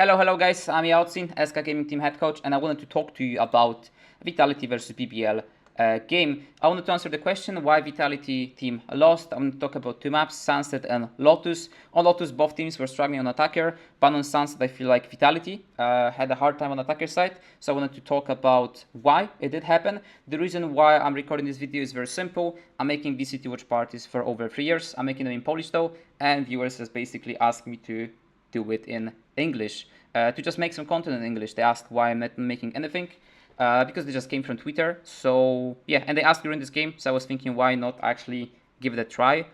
Hello guys, I'm yaotziN, SK Gaming Team Head Coach, and I wanted to talk to you about Vitality versus BBL game. I wanted to answer the question why Vitality team lost. I'm going to talk about two maps, Sunset and Lotus. On Lotus, both teams were struggling on attacker, but on Sunset, I feel like Vitality had a hard time on attacker side, so I wanted to talk about why it did happen. The reason why I'm recording this video is very simple. I'm making VCT watch parties for over 3 years. I'm making them in Polish though, and viewers just basically asked me to do it in English, to just make some content in English. They asked why I'm not making anything, because they just came from Twitter. So yeah, and they asked during this game, so I was thinking why not actually give it a try.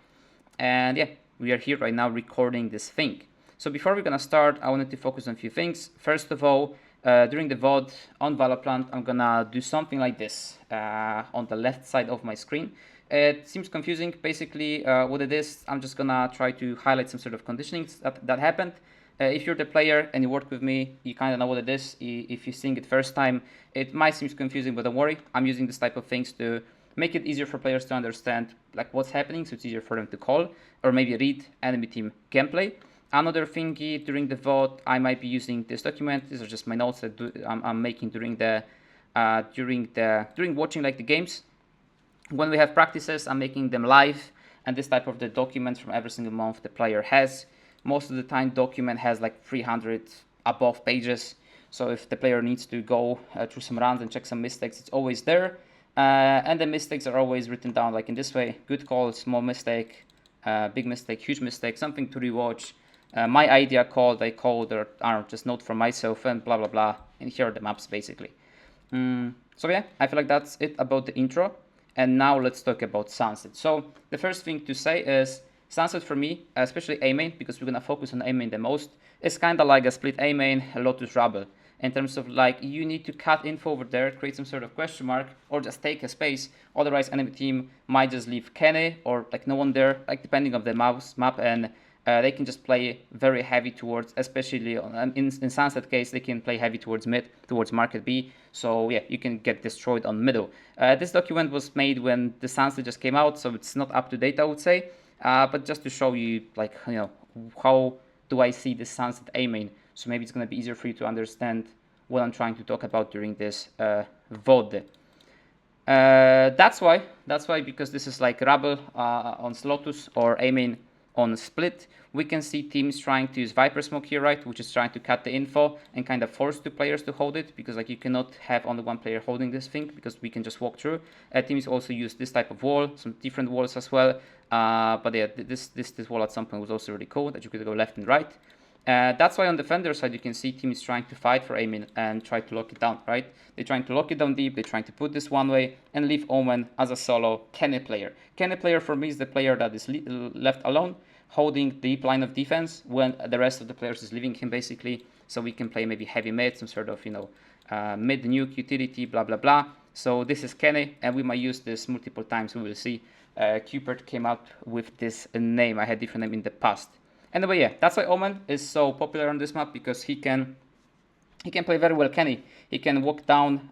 And yeah, we are here right now recording this thing. So before we're gonna start, I wanted to focus on a few things. First of all, during the VOD on Valorant, I'm gonna do something like this on the left side of my screen. It seems confusing. Basically, what it is, I'm just gonna try to highlight some sort of conditionings that happened. If you're the player and you work with me, you kind of know what it is. If you're seeing it first time, it might seem confusing, but don't worry. I'm using this type of things to make it easier for players to understand like what's happening, so it's easier for them to call or maybe read enemy team gameplay. Another thingy during the VOD, I might be using this document. These are just my notes that I'm making during watching like the games. When we have practices, I'm making them live, and this type of the documents from every single month the player has. Most of the time, document has like 300 above pages. So if the player needs to go through some runs and check some mistakes, it's always there. And the mistakes are always written down like in this way: good call, small mistake, big mistake, huge mistake, something to rewatch. My idea called, I called, or I don't know, just note for myself, and blah blah blah. And here are the maps basically. So yeah, I feel like that's it about the intro. And now let's talk about Sunset. So the first thing to say is Sunset for me, especially A main, because we're gonna focus on A main the most, is kind of like a split A main, Lotus Rubble. In terms of like, you need to cut info over there, create some sort of question mark, or just take a space. Otherwise, enemy team might just leave Kenny or like no one there, like depending on the map, and they can just play very heavy towards, especially in Sunset case, they can play heavy towards mid, towards market B. So yeah, you can get destroyed on middle. This document was made when the Sunset just came out, so it's not up to date, I would say. But just to show you, like, you know, how do I see the Sunset A main? So maybe it's gonna be easier for you to understand what I'm trying to talk about during this VOD. That's why, because this is like Rubble on Lotus or A main on Split. We can see teams trying to use Viper Smoke here, right, which is trying to cut the info and kind of force two players to hold it, because like you cannot have only one player holding this thing, because we can just walk through. Teams also use this type of wall, some different walls as well. But yeah, this wall at some point was also really cool, that you could go left and right. That's why on the defender side, you can see teams trying to fight for Amin and try to lock it down, right? They're trying to lock it down deep, they're trying to put this one way and leave Omen as a solo Kenny player. Kenny player for me is the player that is left alone, holding deep line of defense when the rest of the players is leaving him basically, so we can play maybe heavy mid, some sort of, you know, mid nuke utility, blah blah blah. So this is Kenny, and we might use this multiple times, we will see. Cupid came out with this name, I had different name in the past. Anyway, yeah, that's why Omen is so popular on this map, because he can play very well Kenny. He can walk down,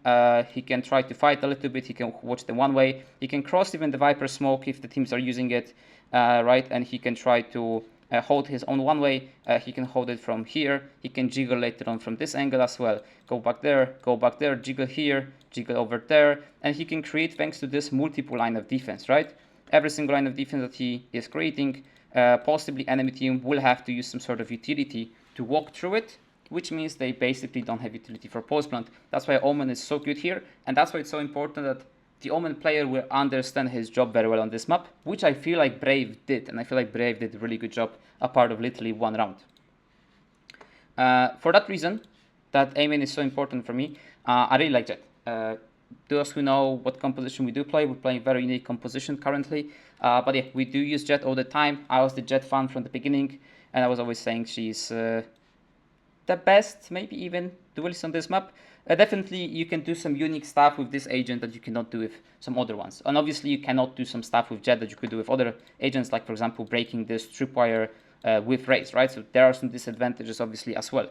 he can try to fight a little bit, he can watch the one way, he can cross even the Viper Smoke if the teams are using it, right, and he can try to hold his own one way, he can hold it from here, he can jiggle later on from this angle as well, go back there, jiggle here, jiggle over there, and he can create thanks to this multiple line of defense, right? Every single line of defense that he is creating, possibly enemy team will have to use some sort of utility to walk through it, which means they basically don't have utility for post plant. That's why Omen is so good here, and that's why it's so important that the Omen player will understand his job very well on this map, which I feel like Brave did, and I feel like Brave did a really good job a part of literally one round. For that reason, that Amen is so important for me, I really like Jet. Those who know what composition we do play, we're playing very unique composition currently. But yeah, we do use Jet all the time. I was the Jet fan from the beginning, and I was always saying she's the best, maybe even duelist on this map. Definitely, you can do some unique stuff with this agent that you cannot do with some other ones. And obviously, you cannot do some stuff with Jet that you could do with other agents, like, for example, breaking this tripwire with Raze, right? So there are some disadvantages, obviously, as well.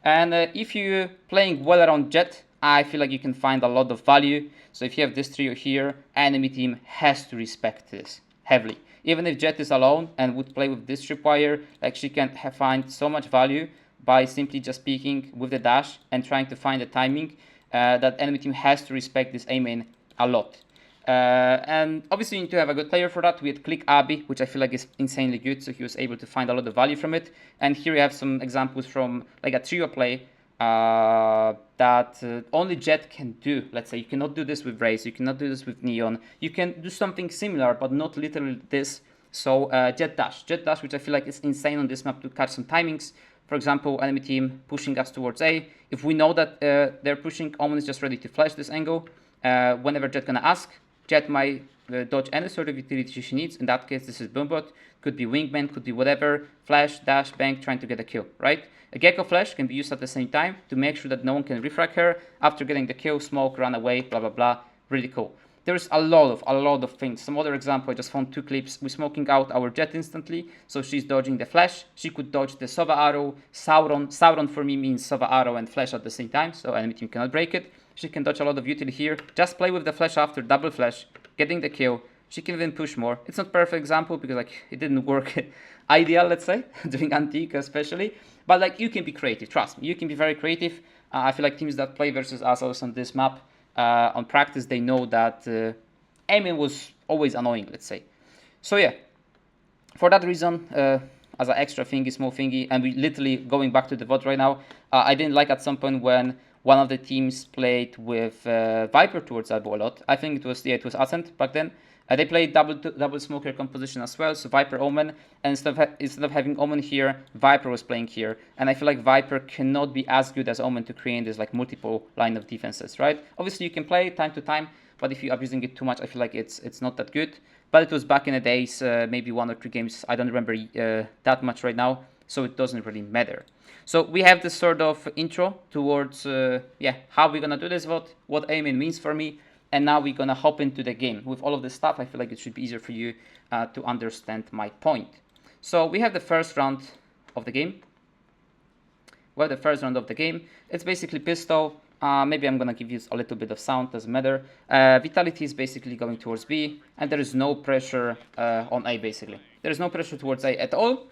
And if you're playing well around Jet, I feel like you can find a lot of value. So if you have this trio here, enemy team has to respect this heavily. Even if Jet is alone and would play with this tripwire, like she can find so much value by simply just peeking with the dash and trying to find the timing. That enemy team has to respect this A main a lot. And obviously you need to have a good player for that. We had Click Abi, which I feel like is insanely good, so he was able to find a lot of value from it. And here we have some examples from like a trio play that only Jet can do. Let's say you cannot do this with Raze, you cannot do this with Neon. You can do something similar, but not literally this. So Jet Dash, which I feel like is insane on this map to catch some timings. For example, enemy team pushing us towards A. If we know that they're pushing, Omen is just ready to flash this angle. Whenever Jet gonna ask, Jet might dodge any sort of utility she needs. In that case, this is Boombot. Could be Wingman, could be whatever. Flash, dash, bang, trying to get a kill, right? A Gecko Flash can be used at the same time to make sure that no one can refrag her. After getting the kill, smoke, run away, blah, blah, blah. Really cool. There's a lot of things. Some other example, I just found 2 clips. We're smoking out our Jet instantly, so she's dodging the flash. She could dodge the Sova arrow, Sauron. Sauron for me means Sova arrow and flash at the same time, so enemy team cannot break it. She can dodge a lot of utility here. Just play with the flash after double flash, getting the kill. She can even push more. It's not perfect example because like it didn't work ideal, let's say, doing Antique especially. But like you can be creative, trust me, you can be very creative. I feel like teams that play versus us on this map, on practice, they know that aiming was always annoying, let's say. So yeah, for that reason, as an extra thingy, small thingy, and we literally going back to the VOD right now, I didn't like at some point when one of the teams played with Viper towards elbow a lot. I think it was yaotziN back then. They played double smoker composition as well, so Viper Omen, and instead of having Omen here, Viper was playing here, and I feel like Viper cannot be as good as Omen to create this like multiple line of defenses, right? Obviously you can play time to time, but if you're abusing it too much, I feel like it's not that good. But it was back in the days, maybe 1 or 2 games, I don't remember that much right now, so it doesn't really matter. So we have this sort of intro towards how we're gonna do this VOD, what aiming means for me. And now we're gonna hop into the game. With all of this stuff, I feel like it should be easier for you to understand my point. So we have the first round of the game. It's basically pistol. Maybe I'm gonna give you a little bit of sound, doesn't matter. Vitality is basically going towards B, and there is no pressure on A basically. There is no pressure towards A at all.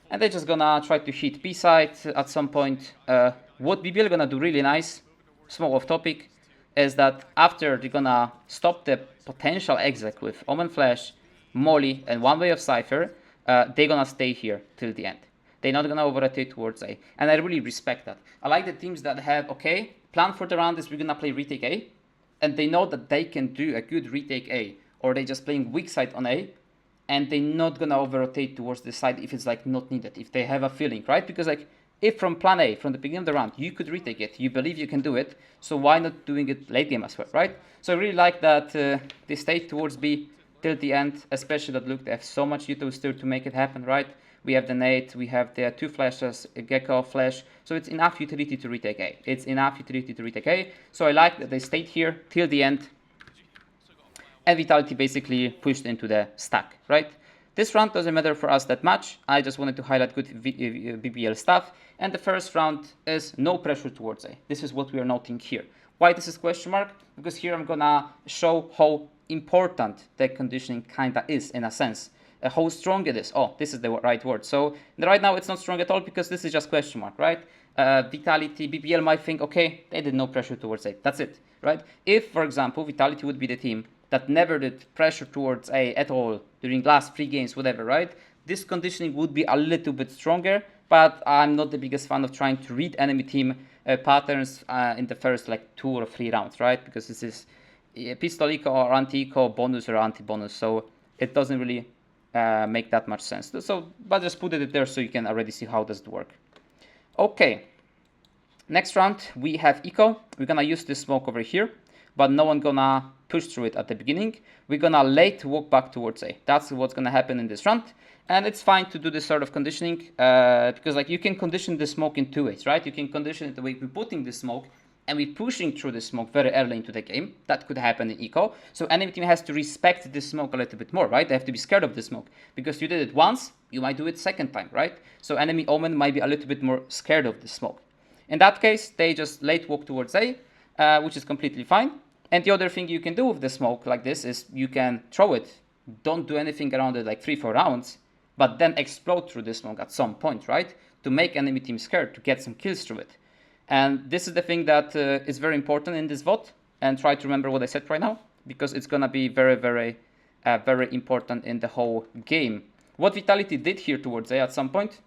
And they're just gonna try to hit B side at some point. What BBL gonna do really nice, small off topic, is that after they're gonna stop the potential exec with Omen Flash, Molly, and one way of Cypher, they're gonna stay here till the end. They're not gonna over-rotate towards A. And I really respect that. I like the teams that have, okay, plan for the round is we're gonna play retake A, and they know that they can do a good retake A, or they're just playing weak side on A, and they're not gonna over-rotate towards the side if it's like not needed, if they have a feeling, right? Because like, if from plan A, from the beginning of the round, you could retake it, you believe you can do it, so why not doing it late game as well, right? So I really like that they stayed towards B till the end, especially that look, they have so much util still to make it happen, right? We have the nade, we have the 2 flashes, a Gecko flash, so it's enough utility to retake A. So I like that they stayed here till the end, and Vitality basically pushed into the stack, right? This round doesn't matter for us that much. I just wanted to highlight good BBL stuff. And the first round is no pressure towards A. This is what we are noting here. Why this is question mark? Because here I'm gonna show how important the conditioning kinda is in a sense. How strong it is. Oh, this is the right word. So right now it's not strong at all because this is just question mark, right? Vitality, BBL might think, okay, they did no pressure towards A. That's it, right? If, for example, Vitality would be the team that never did pressure towards A at all during last 3 games, whatever, right? This conditioning would be a little bit stronger, but I'm not the biggest fan of trying to read enemy team patterns in the first like 2 or 3 rounds, right? Because this is pistol eco or anti-eco, bonus or anti-bonus, so it doesn't really make that much sense. So, but just put it there so you can already see how does it work. Okay, next round we have eco. We're gonna use this smoke over here, but no one gonna push through it at the beginning. We're gonna late walk back towards A. That's what's gonna happen in this round. And it's fine to do this sort of conditioning because like you can condition the smoke in 2 ways, right? You can condition it the way we're putting the smoke and we're pushing through the smoke very early into the game. That could happen in eco. So enemy team has to respect this smoke a little bit more, right? They have to be scared of the smoke because you did it once, you might do it second time, right? So enemy Omen might be a little bit more scared of the smoke. In that case, they just late walk towards A, which is completely fine. And the other thing you can do with the smoke like this is you can throw it, don't do anything around it like 3-4 rounds, but then explode through the smoke at some point, right? to make enemy team scared, to get some kills through it. And this is the thing that is very important in this VOD, and try to remember what I said right now, because it's gonna be very, very, very important in the whole game. What Vitality did here towards A at some point,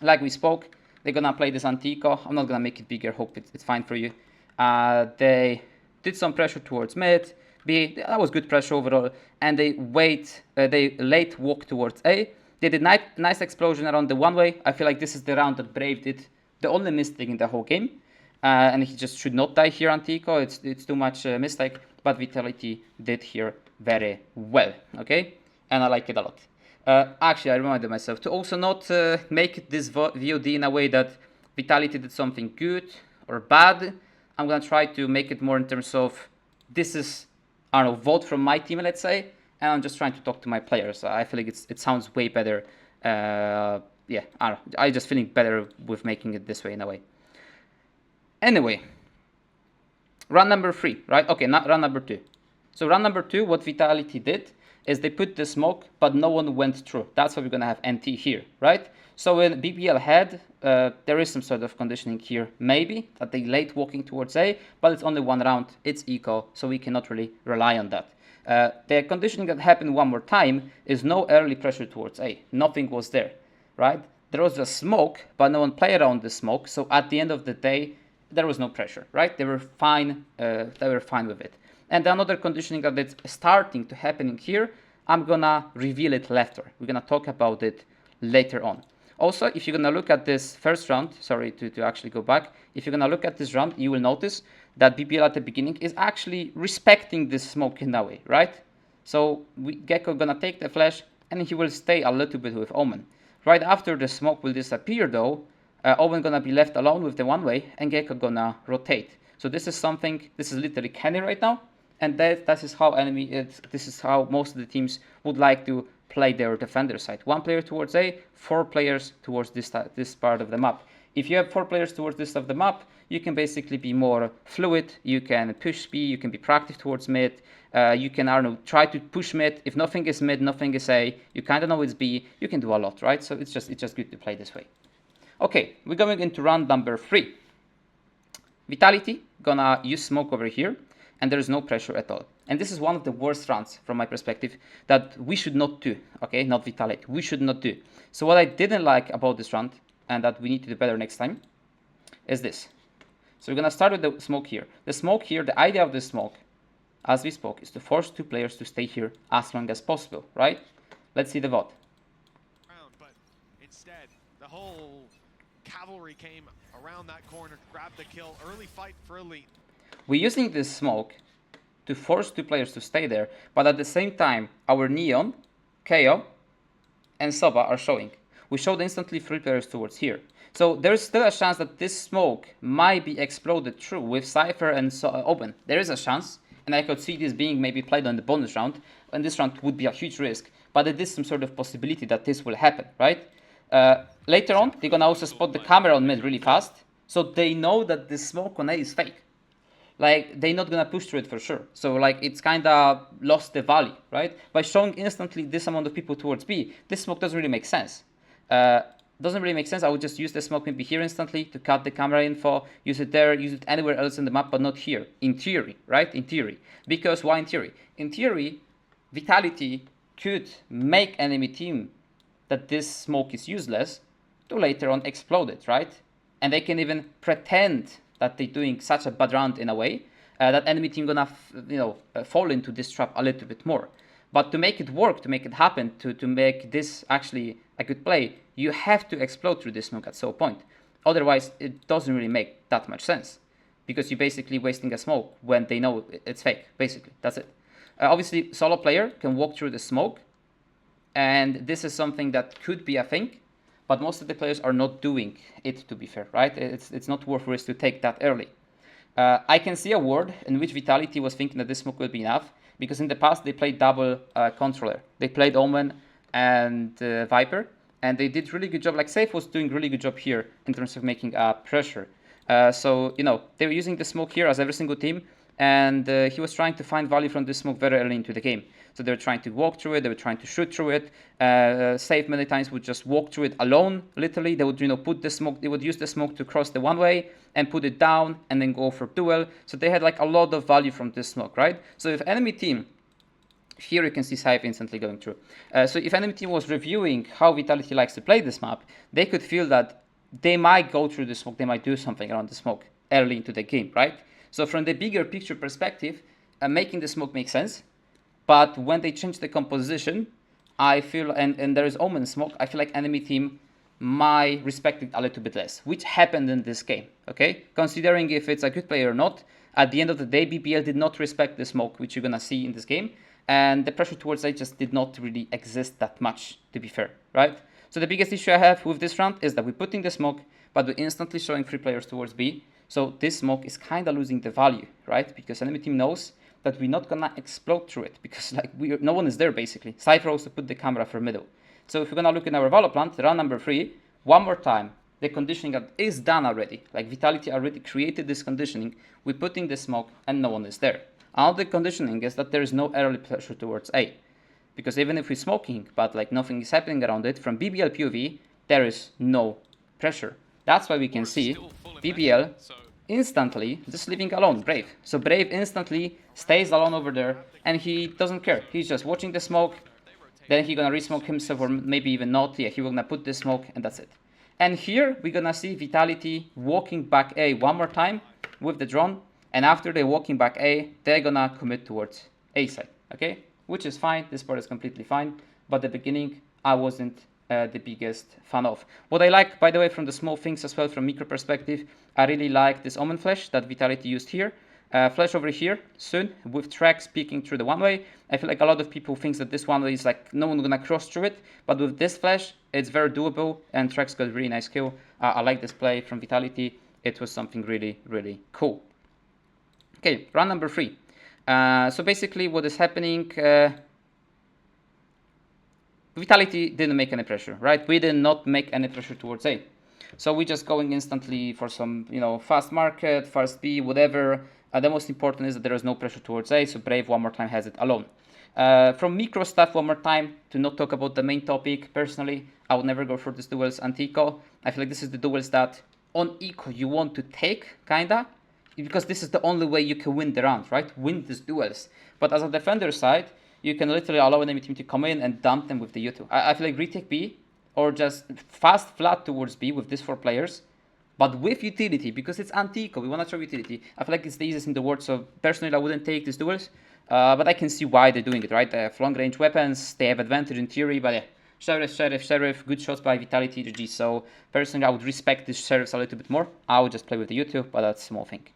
like we spoke, they're gonna play this Antico. I'm not gonna make it bigger, hope it's fine for you. They did some pressure towards mid, B, that was good pressure overall, and they late walk towards A. They did nice explosion around the one way. I feel like this is the round that Brave did the only mistake in the whole game. And he just should not die here, Antico. It's too much mistake, but Vitality did here very well, okay? And I like it a lot. Actually, I reminded myself to also not make this VOD in a way that Vitality did something good or bad. I'm gonna try to make it more in terms of this is, I don't know, vote from my team, let's say, and I'm just trying to talk to my players. I feel like it sounds way better. Yeah, I don't know. I just feeling better with making it this way in a way. Anyway, run number 3, right? Okay, not run number 2. So run number 2, what Vitality did is they put the smoke, but no one went through. That's why we're gonna have NT here, right? So in BBL head, there is some sort of conditioning here, maybe, that they late walking towards A, but it's only one round, it's eco, so we cannot really rely on that. The conditioning that happened one more time is no early pressure towards A. Nothing was there, right? There was a smoke, but no one played around the smoke, so at the end of the day, there was no pressure, right? They were fine with it. And another conditioning that is starting to happen here, I'm gonna reveal it later. We're gonna talk about it later on. Also, if you're gonna look at this first round, sorry to actually go back, if you're gonna look at this round, you will notice that BBL at the beginning is actually respecting this smoke in a way, right? So Gecko gonna take the flash and he will stay a little bit with Omen. Right after the smoke will disappear though, Omen gonna be left alone with the one way and Gecko gonna rotate. So this is something, this is literally Kenny right now, and that is how this is how most of the teams would like to play their defender side. 1 player towards A, 4 players towards this part of the map. If you have 4 players towards this of the map, you can basically be more fluid, you can push B, you can be proactive towards mid, you can, I don't know, try to push mid. If nothing is mid, nothing is A, you kind of know it's B, you can do a lot, right? So it's just good to play this way. Okay, we're going into round number 3. Vitality gonna use smoke over here, and there is no pressure at all. And this is one of the worst rounds from my perspective that we should not do, okay? Not Vitality, we should not do. So what I didn't like about this round, and that we need to do better next time, is this. So we're gonna start with the smoke here. The smoke here, the idea of the smoke, as we spoke, is to force 2 players to stay here as long as possible, right? Let's see the VOD. But instead, the whole cavalry came around that corner, grabbed the kill, early fight for Elite. We're using this smoke to force 2 players to stay there, but at the same time, our Neon, KO, and Soba are showing. We showed instantly 3 players towards here. So there's still a chance that this smoke might be exploded through with Cypher and Open. There is a chance, and I could see this being maybe played on the bonus round, and this round would be a huge risk, but it is some sort of possibility that this will happen, right? Later on, they're gonna also spot the camera on mid really fast, so they know that the smoke on A is fake. Like, they're not gonna push through it for sure. So, like, it's kinda lost the value, right? By showing instantly this amount of people towards B, this smoke doesn't really make sense. Doesn't really make sense. I would just use the smoke maybe here instantly to cut the camera info, use it there, use it anywhere else in the map, but not here. In theory, right? In theory. Because why in theory? In theory, Vitality could make enemy team that this smoke is useless to later on explode it, right? And they can even pretend that they're doing such a bad round in a way that enemy team gonna fall into this trap a little bit more. But to make it work, to make it happen, to make this actually a good play, you have to explode through this smoke at some point. Otherwise, it doesn't really make that much sense, because you're basically wasting a smoke when they know it's fake. Basically, that's it. Obviously, solo player can walk through the smoke, and this is something that could be a thing. But most of the players are not doing it, to be fair, right? It's not worth risk to take that early. I can see a world in which Vitality was thinking that this smoke will be enough, because in the past they played double controller. They played Omen and Viper, and they did really good job. Like Safe was doing really good job here in terms of making pressure. So, they were using the smoke here as every single team, and he was trying to find value from this smoke very early into the game. So they were trying to walk through it, they were trying to shoot through it. Safe many times would just walk through it alone, literally. They would, put the smoke, they would use the smoke to cross the one way and put it down and then go for duel. So they had like a lot of value from this smoke, right? So if enemy team, here you can see Saif instantly going through. So if enemy team was reviewing how Vitality likes to play this map, they could feel that they might go through the smoke, they might do something around the smoke early into the game, right? So from the bigger picture perspective, making the smoke makes sense. But when they change the composition, I feel, and there is Omen smoke, I feel like enemy team might respect it a little bit less, which happened in this game, okay? Considering if it's a good player or not, at the end of the day, BBL did not respect the smoke, which you're gonna see in this game, and the pressure towards A just did not really exist that much, to be fair, right? So the biggest issue I have with this round is that we're putting the smoke, but we're instantly showing 3 players towards B, so this smoke is kind of losing the value, right? Because enemy team knows that we're not gonna explode through it because like no one is there basically. Cypher also put the camera for middle. So if we're gonna look in our Valorant, round number 3, one more time, the conditioning is done already. Like Vitality already created this conditioning. We're putting the smoke and no one is there. Another conditioning is that there is no early pressure towards A. Because even if we're smoking, but like nothing is happening around it, from BBL POV, there is no pressure. That's why we can see BBL instantly just leaving alone Brave. So Brave instantly stays alone over there and he doesn't care. He's just watching the smoke, then he's gonna resmoke himself or maybe even not. Yeah, he will gonna put the smoke and that's it. And here we're gonna see Vitality walking back A one more time with the drone, and after they're walking back A, they're gonna commit towards A side, okay? Which is fine, this part is completely fine, but the beginning I wasn't the biggest fan of. What I like, by the way, from the small things as well, from micro perspective, I really like this Omen flash that Vitality used here. Flash over here soon with tracks peeking through the one way. I feel like a lot of people think that this one way is like no one's gonna cross through it, but with this flash, it's very doable and tracks got really nice kill. I like this play from Vitality. It was something really, really cool. Okay, round number 3. So basically what is happening, Vitality didn't make any pressure, right? We did not make any pressure towards A. So we're just going instantly for some, fast market, fast B, whatever. The most important is that there is no pressure towards A, so Brave one more time has it alone. From micro stuff, one more time, to not talk about the main topic, personally, I would never go for these duels anti-eco. I feel like this is the duels that on eco you want to take, kinda, because this is the only way you can win the round, right? Win these duels. But as a defender side, you can literally allow enemy team to come in and dump them with the U2. I feel like retake B, or just fast flat towards B with these 4 players, but with utility, because it's anti-eco, we want to show utility. I feel like it's the easiest in the world, so personally I wouldn't take these duels, but I can see why they're doing it, right? They have long range weapons, they have advantage in theory, but yeah, Sheriff, good shots by Vitality, GG. So personally I would respect these Sheriffs a little bit more. I would just play with the U2, but that's a small thing.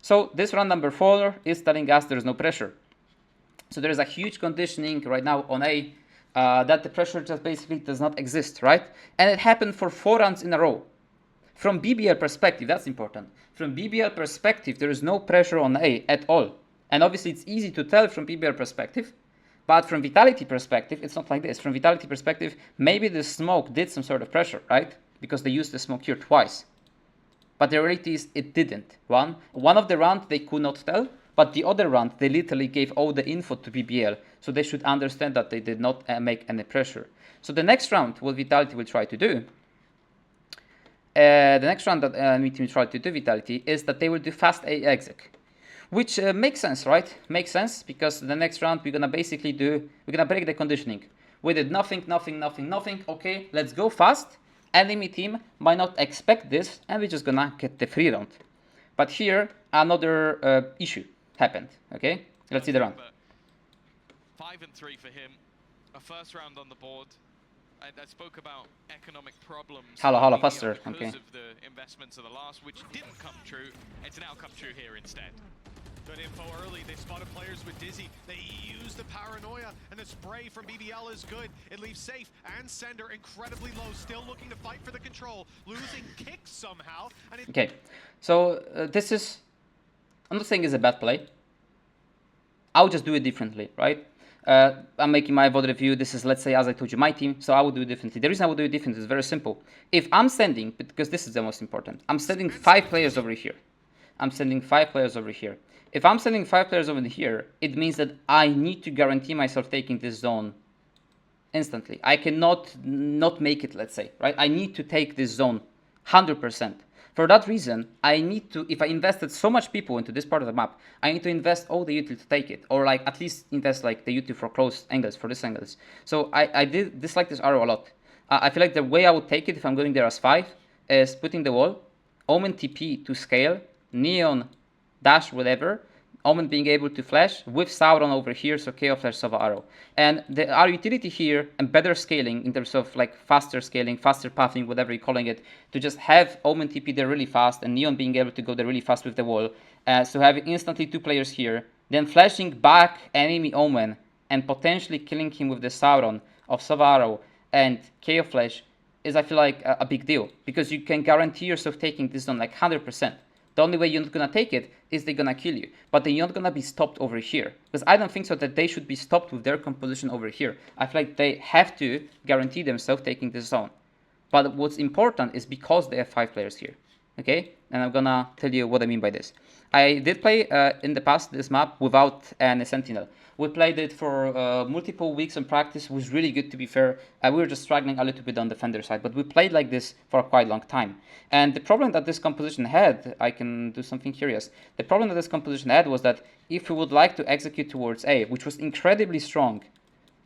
So this round number 4 is telling us there is no pressure. So there is a huge conditioning right now on A, that the pressure just basically does not exist, right? And it happened for 4 rounds in a row. From BBL perspective, that's important. From BBL perspective, there is no pressure on A at all. And obviously it's easy to tell from BBL perspective, but from Vitality perspective, it's not like this. From Vitality perspective, maybe the smoke did some sort of pressure, right? Because they used the smoke here twice. But the reality is it didn't. One of the rounds they could not tell, but the other round they literally gave all the info to BBL, so they should understand that they did not make any pressure. So the next round, what Vitality will try to do, Vitality, is that they will do fast A exec, which makes sense, right? Makes sense, because the next round we're gonna basically break the conditioning. We did nothing. Okay, let's go fast. Enemy team might not expect this, and we're just gonna get the free round. But here another issue happened. Okay, let's see the round. 5 and 3 for him. A first round on the board. I spoke about economic problems. Hello, faster. Because okay. of the investments of the last, which didn't come true. It's now come true here instead. Good info early. They spotted players with Dizzy. They use the paranoia, and the spray from BBL is good. It leaves Safe and Sender incredibly low, still looking to fight for the control, losing kicks somehow. And okay, so this is, I'm not saying it's a bad play. I'll just do it differently, right? I'm making my VOD review. This is, let's say, as I told you, my team, so I would do it differently. The reason I would do it differently is very simple. If I'm sending, because this is the most important, I'm sending 5 players over here. I'm sending 5 players over here. If I'm sending 5 players over here, it means that I need to guarantee myself taking this zone instantly. I cannot not make it, let's say, right? I need to take this zone 100%. For that reason, I need to, if I invested so much people into this part of the map, I need to invest all the utility to take it, or like at least invest like the utility for close angles, for these angles. So I did dislike this arrow a lot. I feel like the way I would take it if I'm going there as 5 is putting the wall, Omen TP to scale, Neon dash whatever, Omen being able to flash with Sauron over here, so KO flash Sova arrow. And our utility here and better scaling in terms of like faster scaling, faster pathing, whatever you're calling it, to just have Omen TP there really fast and Neon being able to go there really fast with the wall. So having instantly 2 players here, then flashing back enemy Omen and potentially killing him with the Sauron of Sova arrow and KO flash is, I feel like, a big deal, because you can guarantee yourself taking this on like 100%. The only way you're not gonna take it is they're gonna kill you, but they're not gonna be stopped over here, because I don't think so that they should be stopped with their composition over here. I feel like they have to guarantee themselves taking this zone. But what's important is because they have 5 players here, okay? And I'm gonna tell you what I mean by this. I did play in the past this map without an Sentinel. We played it for multiple weeks in practice. It was really good, to be fair. We were just struggling a little bit on the defender side, but we played like this for a quite long time. And the problem that this composition had, I can do something curious. The problem that this composition had was that if we would like to execute towards A, which was incredibly strong,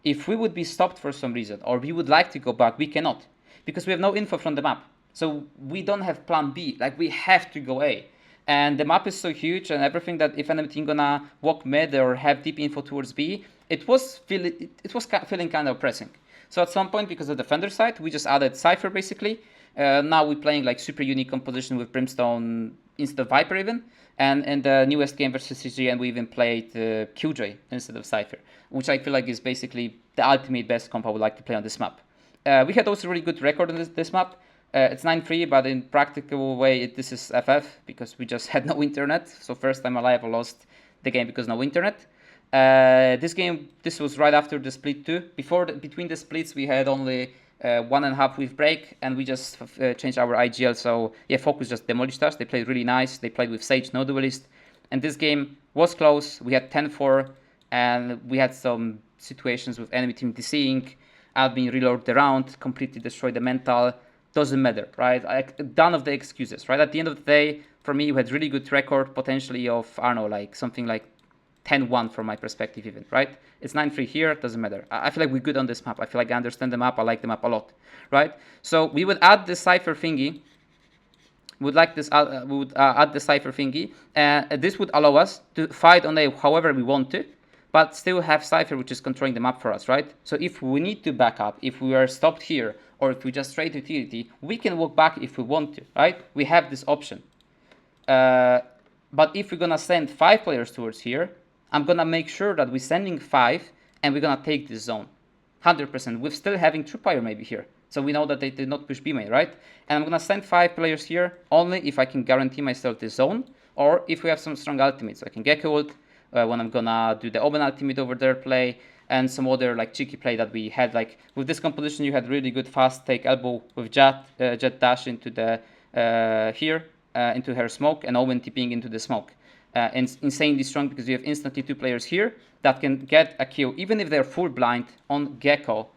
if we would be stopped for some reason, or we would like to go back, we cannot, because we have no info from the map. So we don't have plan B, like we have to go A. And the map is so huge and everything that if enemy team gonna walk mid or have deep info towards B, it was feeling kind of oppressing. So at some point, because of the defender side, we just added Cypher basically. Now we're playing like super unique composition with Brimstone instead of Viper even. And in the newest game versus CGN, we even played QJ instead of Cypher, which I feel like is basically the ultimate best comp I would like to play on this map. We had also a really good record on this map. It's 9-3, but in practical way, this is FF, because we just had no internet. So first time alive, I lost the game because no internet. This was right after the split too. Between the splits, we had only 1.5 week break, and we just changed our IGL. So yeah, Focus just demolished us. They played really nice. They played with Sage, no duelist. And this game was close. We had 10-4, and we had some situations with enemy team DCing. I've been reloaded around, completely destroyed the mental. Doesn't matter, right? None of the excuses, right? At the end of the day, for me, you had really good record, potentially of, I don't know, like something like 10-1 from my perspective even, right? It's 9-3 here, doesn't matter. I feel like we're good on this map. I feel like I understand the map. I like the map a lot, right? So we would add the Cypher thingy. We would add the Cypher thingy. This would allow us to fight on A however we want to, but still have Cypher, which is controlling the map for us, right? So if we need to back up, if we are stopped here, or if we just trade utility, we can walk back if we want to, right? We have this option. But if we're gonna send 5 players towards here, I'm gonna make sure that we're sending 5 and we're gonna take this zone, 100%. With still having Tripwire maybe here. So we know that they did not push B main, right? And I'm gonna send 5 players here only if I can guarantee myself this zone, or if we have some strong ultimates. So I can Gecko ult when I'm gonna do the Omen ultimate over there play, and some other like cheeky play that we had. Like with this composition, you had really good fast take elbow with Jet dash into the into her smoke, and Omen TPing into the smoke. And insanely strong because you have instantly 2 players here that can get a kill, even if they're full blind on Gecko.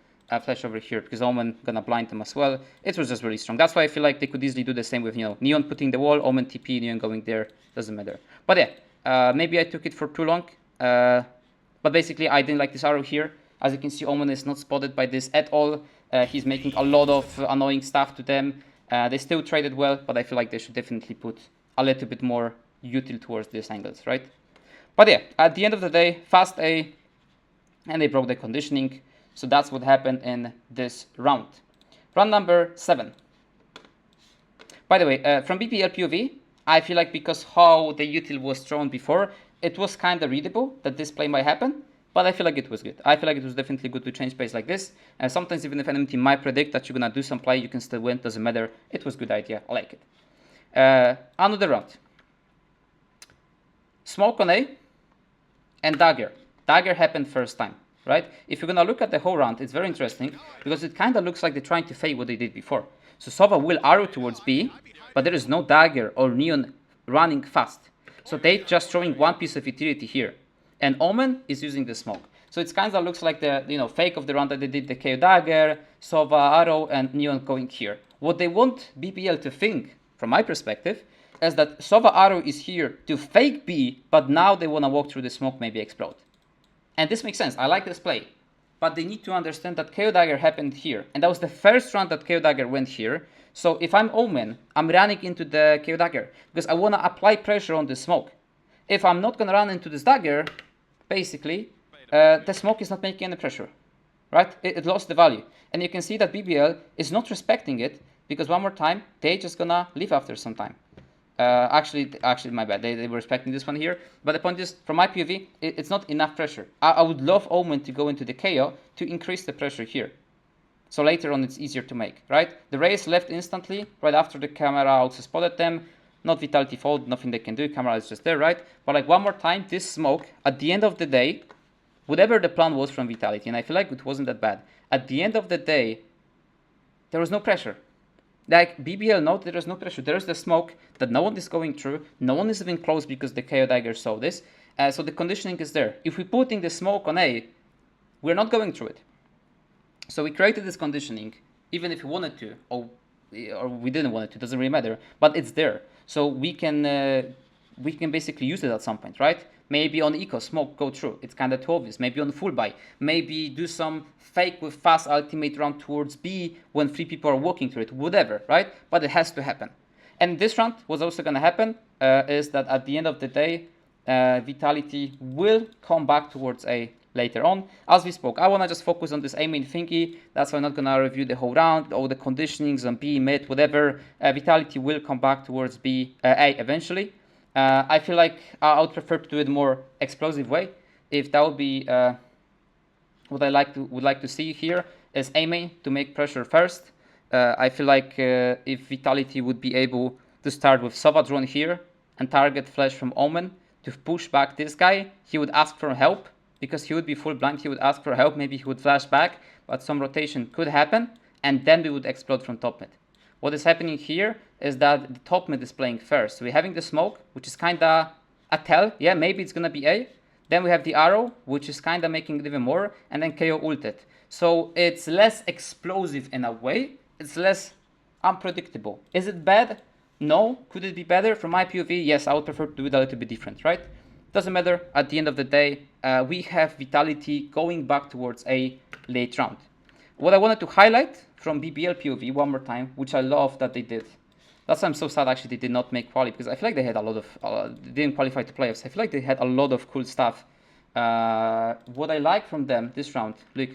Flash over here because Omen gonna blind them as well. It was just really strong. That's why I feel like they could easily do the same with, you know, Neon putting the wall, Omen TP, Neon going there. Doesn't matter. But yeah, maybe I took it for too long. But basically, I didn't like this arrow here. As you can see, Omen is not spotted by this at all. He's making a lot of annoying stuff to them. They still traded well, but I feel like they should definitely put a little bit more util towards these angles, right? But yeah, at the end of the day, fast A, and they broke the conditioning. So that's what happened in this round. Round number 7. By the way, from BBL POV, I feel like because how the util was thrown before, it was kind of readable that this play might happen, but I feel like it was good. I feel like it was definitely good to change plays like this. And sometimes even if enemy team might predict that you're going to do some play, you can still win, doesn't matter. It was a good idea, I like it. Another round. Smoke on A and Dagger. Dagger happened first time, right? If you're going to look at the whole round, it's very interesting because it kind of looks like they're trying to fake what they did before. So Sova will arrow towards B, but there is no Dagger or Neon running fast. So they just throwing one piece of utility here. And Omen is using the smoke. So it kind of looks like the fake of the round that they did, the KO Dagger, Sova, Arrow, and Neon going here. What they want BBL to think, from my perspective, is that Sova Arrow is here to fake B, but now they want to walk through the smoke, maybe explode. And this makes sense. I like this play. But they need to understand that KO Dagger happened here. And that was the first round that KO Dagger went here. So if I'm Omen, I'm running into the KO Dagger because I want to apply pressure on the smoke. If I'm not going to run into this dagger, basically, the smoke is not making any pressure. Right? It lost the value. And you can see that BBL is not respecting it because one more time, they're just going to leave after some time. Actually, my bad. They were respecting this one here. But the point is, from my POV, it's not enough pressure. I would love Omen to go into the KO to increase the pressure here. So later on, it's easier to make, right? The race left instantly, right after the camera also spotted them. Not Vitality fault, nothing they can do. Camera is just there, right? But like one more time, this smoke, at the end of the day, whatever the plan was from Vitality, and I feel like it wasn't that bad. At the end of the day, there was no pressure. Like BBL note, there is no pressure. There is the smoke that no one is going through. No one is even close because the KO Dagger saw this. So the conditioning is there. If we put in the smoke on A, we're not going through it. So we created this conditioning, even if we wanted to, or we didn't want it to, doesn't really matter. But it's there. So we can basically use it at some point, right? Maybe on eco, smoke, go through. It's kind of too obvious. Maybe on full buy. Maybe do some fake with fast ultimate round towards B when 3 people are walking through it. Whatever, right? But it has to happen. And this round, what's also going to happen is that at the end of the day, Vitality will come back towards A later on. As we spoke, I want to just focus on this A main thingy. That's why I'm not going to review the whole round, all the conditionings on B, mid, whatever. Vitality will come back towards A eventually. I feel like I would prefer to do it more explosive way. If that would be what I would like to see here is A main to make pressure first. I feel like if Vitality would be able to start with Sova drone here and target flash from Omen to push back this guy, he would ask for help because he would be full blind. He would ask for help. Maybe he would flash back, but some rotation could happen, and then we would explode from top mid. What is happening here is that the top mid is playing first. So we're having the smoke, which is kind of a tell. Yeah, maybe it's going to be A. Then we have the arrow, which is kind of making it even more. And then KO ulted. So it's less explosive in a way. It's less unpredictable. Is it bad? No. Could it be better? From my POV, yes, I would prefer to do it a little bit different, right? Doesn't matter. At the end of the day, we have Vitality going back towards A late round. What I wanted to highlight from BBL POV one more time, which I love that they did. That's why I'm so sad actually they did not make quali, because I feel like they had a lot of, they didn't qualify to playoffs. I feel like they had a lot of cool stuff. What I like from them this round, look,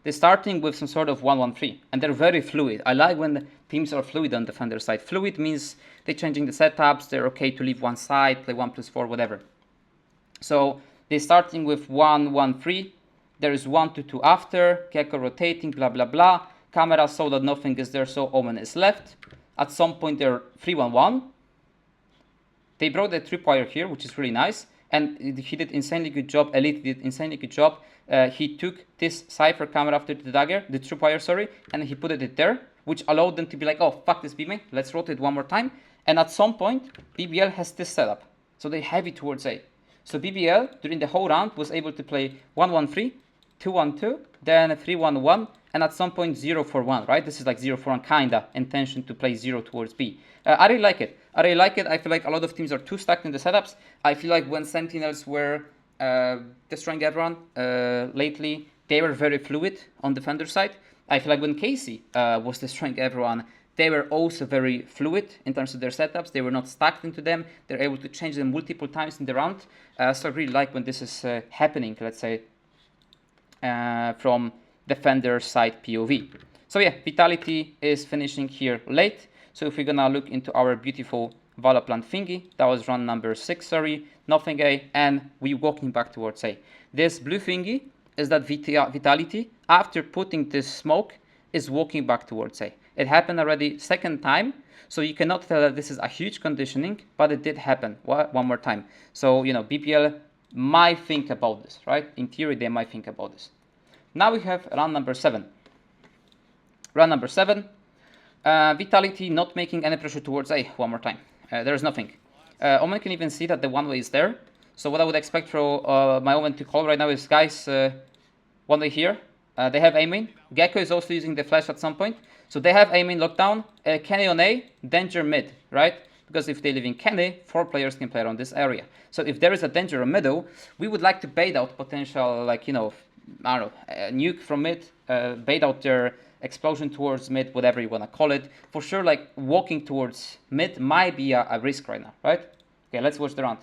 they're starting with some sort of 1-1-3, and they're very fluid. I like when the teams are fluid on defender side. Fluid means they're changing the setups, they're okay to leave one side, play 1+4, whatever. So they're starting with 1-1-3. There is 1-2 after, Gecko rotating, blah, blah, blah. Camera saw that nothing is there, so Omen is left. At some point, they're 3-1-1. They brought the tripwire here, which is really nice. And he did insanely good job. Elite did insanely good job. He took this Cypher camera after the dagger, the tripwire, sorry, and he put it there, which allowed them to be like, oh, fuck this B-main. Let's rotate one more time. And at some point, BBL has this setup. So they have it towards A. So BBL, during the whole round, was able to play 1-1-3, 2-1-2, then 3-1-1, and at some point 0-4-1, right? This is like 0-4-1 kinda intention to play 0 towards B. I really like it. I really like it. I feel like a lot of teams are too stuck in the setups. I feel like when Sentinels were destroying everyone lately, they were very fluid on defender side. I feel like when Casey was destroying everyone, they were also very fluid in terms of their setups. They were not stuck into them. They're able to change them multiple times in the round. So I really like when this is happening, let's say, from defender side POV. So yeah, Vitality is finishing here late. So if we're gonna look into our beautiful Valorant thingy, that was run number 6, sorry, nothing A, and we're walking back towards A. This blue thingy is that Vitality, after putting this smoke, is walking back towards A. It happened already second time, so you cannot tell that this is a huge conditioning, but it did happen one more time. So, you know, BBL might think about this, right? In theory, they might think about this. Now we have round number 7. Round number 7, Vitality not making any pressure towards A one more time. There's nothing. Omen can even see that the one way is there. So what I would expect from my Omen to call right now is, guys, one way here. They have aiming. Gecko is also using the flash at some point. So they have aiming lockdown. Kenny on A, danger mid, right? Because if they live in Kenny, 4 players can play around this area. So if there is a danger on middle, we would like to bait out potential, like, you know, I don't know, nuke from mid, bait out their explosion towards mid, whatever you want to call it. For sure, like, walking towards mid might be a risk right now, right? Okay, let's watch the round.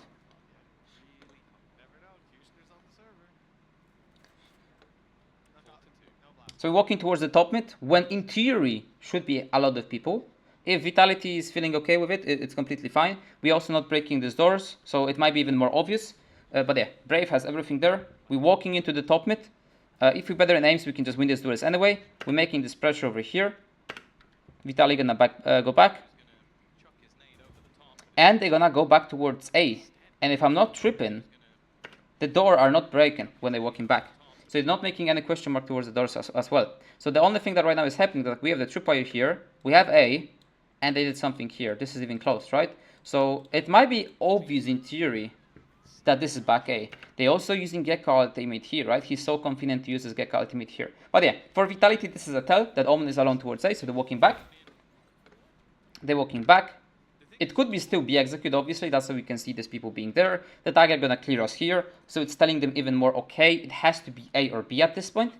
So we're walking towards the top mid, when in theory should be a lot of people. If Vitality is feeling okay with it, it's completely fine. We're also not breaking these doors, so it might be even more obvious. But yeah, Brave has everything there. We're walking into the top mid. If we're better in aims, we can just win these duels anyway. We're making this pressure over here. Vitaly gonna go back. And they're gonna go back towards A. And if I'm not tripping, the door are not breaking when they're walking back. So it's not making any question mark towards the doors as well. So the only thing that right now is happening is that we have the tripwire here, we have A, and they did something here. This is even close, right? So it might be obvious in theory that this is back A. They're also using Gecko ultimate here, right? He's so confident to use his Gecko ultimate here. But yeah, for Vitality, this is a tell that Omen is alone towards A, so they're walking back. They're walking back. It could be still be executed, obviously. That's how we can see these people being there. The Dagger gonna clear us here. So it's telling them even more, okay, it has to be A or B at this point.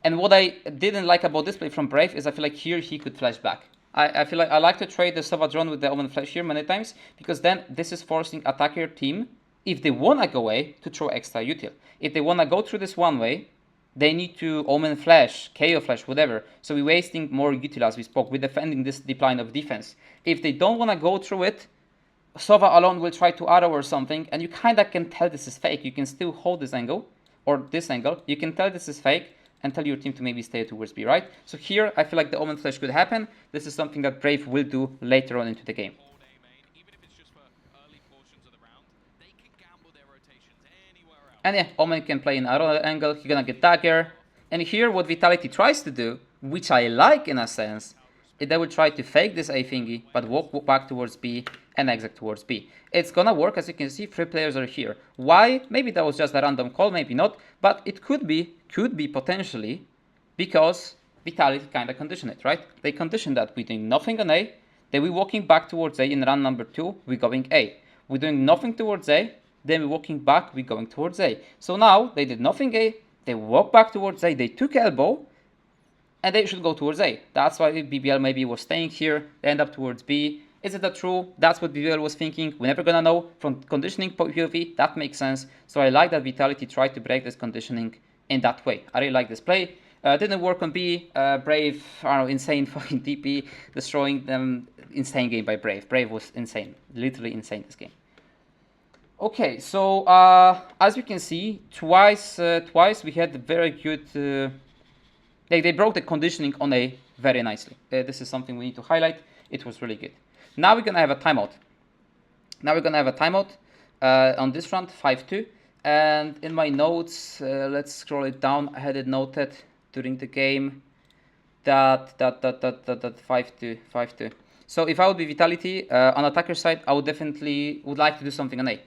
And what I didn't like about this play from Brave is I feel like here he could flash back. I feel like I like to trade the Sova drone with the Omen flash here many times, because then this is forcing attacker team, if they wanna go A, to throw extra util. If they wanna go through this one way, they need to Omen flash, KO flash, whatever. So we're wasting more util as we spoke. We're defending this deep line of defense. If they don't wanna go through it, Sova alone will try to arrow or something, and you kinda can tell this is fake. You can still hold this angle, or this angle. You can tell this is fake, and tell your team to maybe stay towards B, right? So here, I feel like the Omen flash could happen. This is something that Brave will do later on into the game. And yeah, Omen can play in another angle, he's gonna get Dagger. And here, what Vitality tries to do, which I like in a sense, is they will try to fake this A thingy, but walk back towards B and exit towards B. It's gonna work, as you can see, 3 players are here. Why? Maybe that was just a random call, maybe not, but it could be potentially because Vitality kinda conditioned it, right? They conditioned that we're doing nothing on A, then we're walking back towards A in run number 2, we're going A. We're doing nothing towards A, then we're walking back, we're going towards A. So now, they did nothing A, they walk back towards A, they took elbow, and they should go towards A. That's why BBL maybe was staying here, they end up towards B. Is it that true? That's what BBL was thinking. We're never gonna know. From conditioning POV, that makes sense. So I like that Vitality tried to break this conditioning in that way. I really like this play. Didn't work on B. Brave, I don't know, insane fucking TP, destroying them. Insane game by Brave. Brave was insane, literally insane this game. Okay, so as you can see, twice we had very good. They broke the conditioning on A very nicely. This is something we need to highlight. It was really good. Now we're gonna have a timeout. On this front, 5-2. And in my notes, let's scroll it down. I had it noted during the game that 5-2. So if I would be Vitality on attacker side, I would definitely like to do something on A.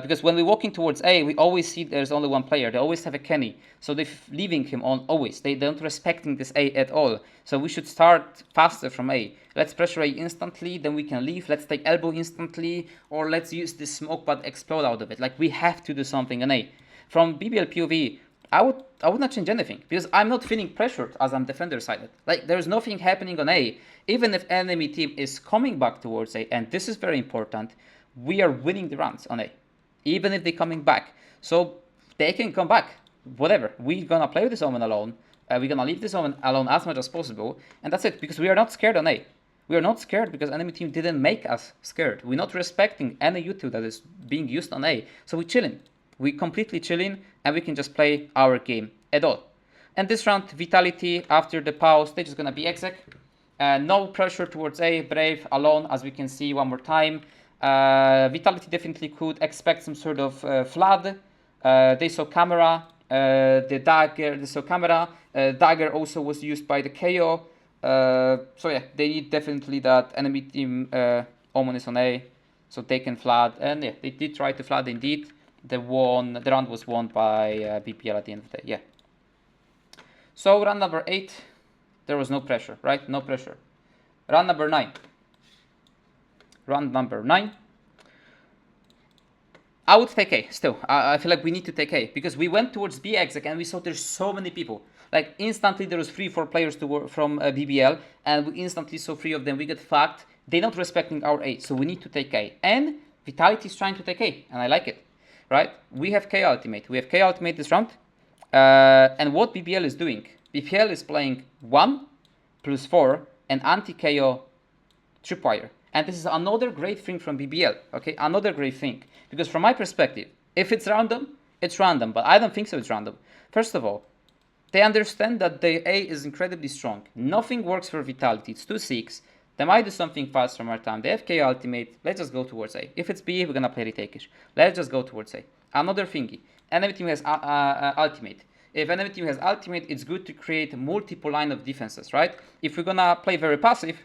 Because when we're walking towards A, we always see there's only one player. They always have a Kenny. So they're leaving him on always. They don't respecting this A at all. So we should start faster from A. Let's pressure A instantly, then we can leave. Let's take elbow instantly, or let's use this smoke but explode out of it. Like, we have to do something on A. From BBL POV, I would not change anything, because I'm not feeling pressured as I'm defender sided. Like, there's nothing happening on A. Even if enemy team is coming back towards A, and this is very important, we are winning the rounds on A. Even if they're coming back. So they can come back. Whatever. We're gonna play with this Omen alone. We're gonna leave this Omen alone as much as possible. And that's it. Because we are not scared on A. We are not scared because enemy team didn't make us scared. We're not respecting any util that is being used on A. So we're chilling. We're completely chilling. And we can just play our game at all. And this round, Vitality, after the pause, they're just gonna be exec. No pressure towards A. Brave alone, as we can see one more time. Vitality definitely could expect some sort of flood. They saw camera, the dagger, they saw camera. Dagger also was used by the KO. So yeah, they need definitely that enemy team Omen is on A, so they can flood. And yeah, they did try to flood indeed. The round was won by BBL at the end of the day. Yeah. So round number 8, there was no pressure, right? No pressure. Round number 9. Round number 9. I would take A still. I feel like we need to take A because we went towards B exec and we saw there's so many people. Like instantly there was 3-4 players from BBL and we instantly saw 3 of them. We get fucked. They're not respecting our A, so we need to take A. And Vitality is trying to take A, and I like it, right? We have K ultimate. We have K ultimate this round. And what BBL is doing? BBL is playing 1 plus 4 and anti-KO tripwire. And this is another great thing from BBL, okay? Another great thing. Because from my perspective, if it's random, it's random. But I don't think so it's random. First of all, they understand that the A is incredibly strong. Nothing works for Vitality. It's 2-6. They might do something fast from our time. They have K ultimate. Let's just go towards A. If it's B, we're going to play retakish. Let's just go towards A. Another thingy. Enemy team has ultimate. If enemy team has ultimate, it's good to create multiple line of defenses, right? If we're going to play very passive,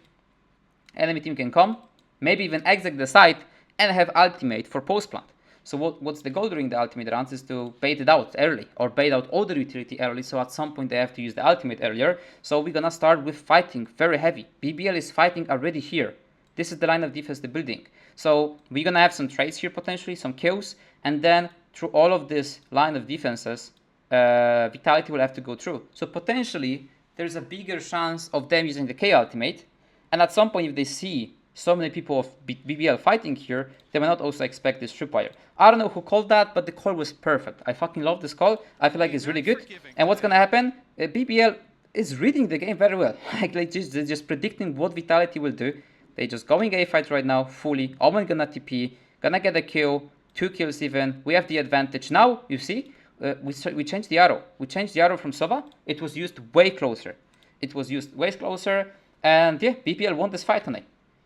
enemy team can come, maybe even exec the site, and have ultimate for post plant. So what's the goal during the ultimate rounds is to bait it out early, or bait out other utility early, so at some point they have to use the ultimate earlier. So we're gonna start with fighting very heavy. BBL is fighting already here. This is the line of defense they're building. So we're gonna have some trades here potentially, some kills, and then through all of this line of defenses, Vitality will have to go through. So potentially there's a bigger chance of them using the K ultimate, and at some point if they see so many people of BBL fighting here, they might not also expect this tripwire. I don't know who called that, but the call was perfect. I fucking love this call. I feel like it's really good. And what's gonna happen? BBL is reading the game very well. Like they're just predicting what Vitality will do. They're just going A fight right now, fully. Omen gonna TP, gonna get a kill, 2 kills even. We have the advantage. Now, you see, we changed the arrow. We changed the arrow from Sova. It was used way closer. It was used way closer. And yeah, BBL won this fight on A.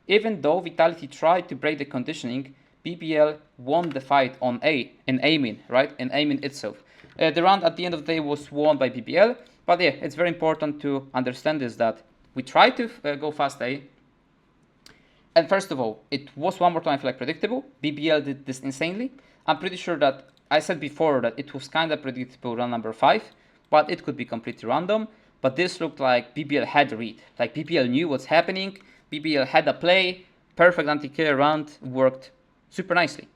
Even though Vitality tried to break the conditioning, BBL won the fight on A, in aiming, right? In aiming itself. The round at the end of the day was won by BBL, but yeah, it's very important to understand is that we tried to go fast A, and first of all, it was one more time, I feel like, predictable. BBL did this insanely. I'm pretty sure that I said before that it was kind of predictable round number 5, but it could be completely random. But this looked like BBL had a read. Like BBL knew what's happening. BBL had a play. Perfect anti-killer round. Worked super nicely.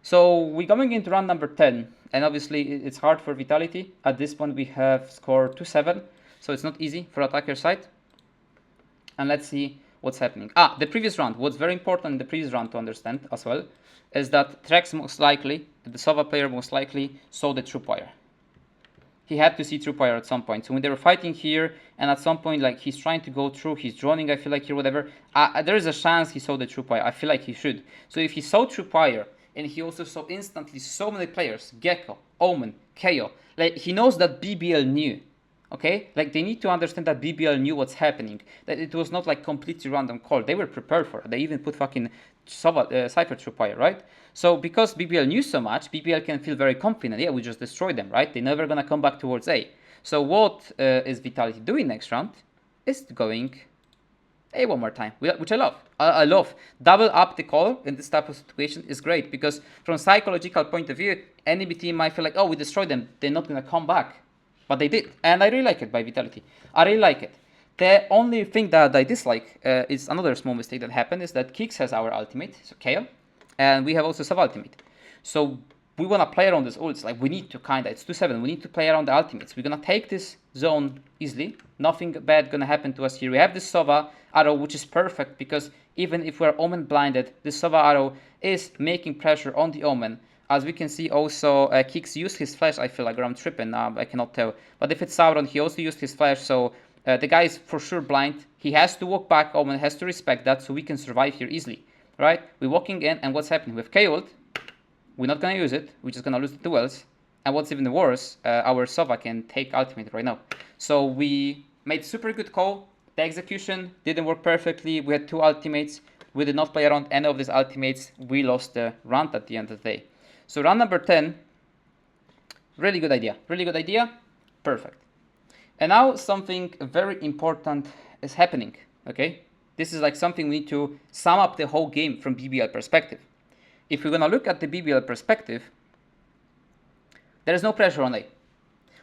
So we're going into round number 10. And obviously it's hard for Vitality. At this point we have scored 2-7. So it's not easy for attacker side. And let's see what's happening. The previous round. What's very important in the previous round to understand as well is that Trex most likely, the Sova player most likely, saw the tripwire. He had to see tripwire at some point. So when they were fighting here, and at some point, like, he's trying to go through, he's droning, I feel like, here, whatever. There is a chance he saw the tripwire. I feel like he should. So if he saw tripwire, and he also saw instantly so many players, Gecko, Omen, KO, like, he knows that BBL knew. Okay? Like, they need to understand that BBL knew what's happening. That it was not, like, completely random call. They were prepared for it. They even put fucking Cypher tripwire, right? So because BBL knew so much, BBL can feel very confident. Yeah, we just destroyed them, right? They're never gonna come back towards A. So what is Vitality doing next round? Is going A one more time, which I love. I love. Double up the call in this type of situation is great because from psychological point of view, enemy team might feel like, oh, we destroyed them. They're not gonna come back. But they did. And I really like it by Vitality. I really like it. The only thing that I dislike is another small mistake that happened is that Kix has our ultimate, so KO. And we have also sub-ultimate. So we want to play around this ults. Like, we need to it's 2-7. We need to play around the ultimates. We're going to take this zone easily. Nothing bad going to happen to us here. We have this Sova arrow, which is perfect because even if we're Omen blinded, this Sova arrow is making pressure on the Omen. As we can see also, Kix used his flash, I feel like, or I'm tripping, I cannot tell. But if it's Sauron, he also used his flash, so the guy is for sure blind. He has to walk back, Omen has to respect that, so we can survive here easily. Right? We're walking in, and what's happening? We have K-ult. We're not going to use it. We're just going to lose the duels. And what's even worse, our Sova can take ultimate right now. So we made super good call. The execution didn't work perfectly. We had 2 ultimates. We did not play around any of these ultimates. We lost the round at the end of the day. So round number 10, really good idea. Really good idea. Perfect. And now something very important is happening. Okay? This is like something we need to sum up the whole game from BBL perspective. If we're gonna look at the BBL perspective, there is no pressure on A.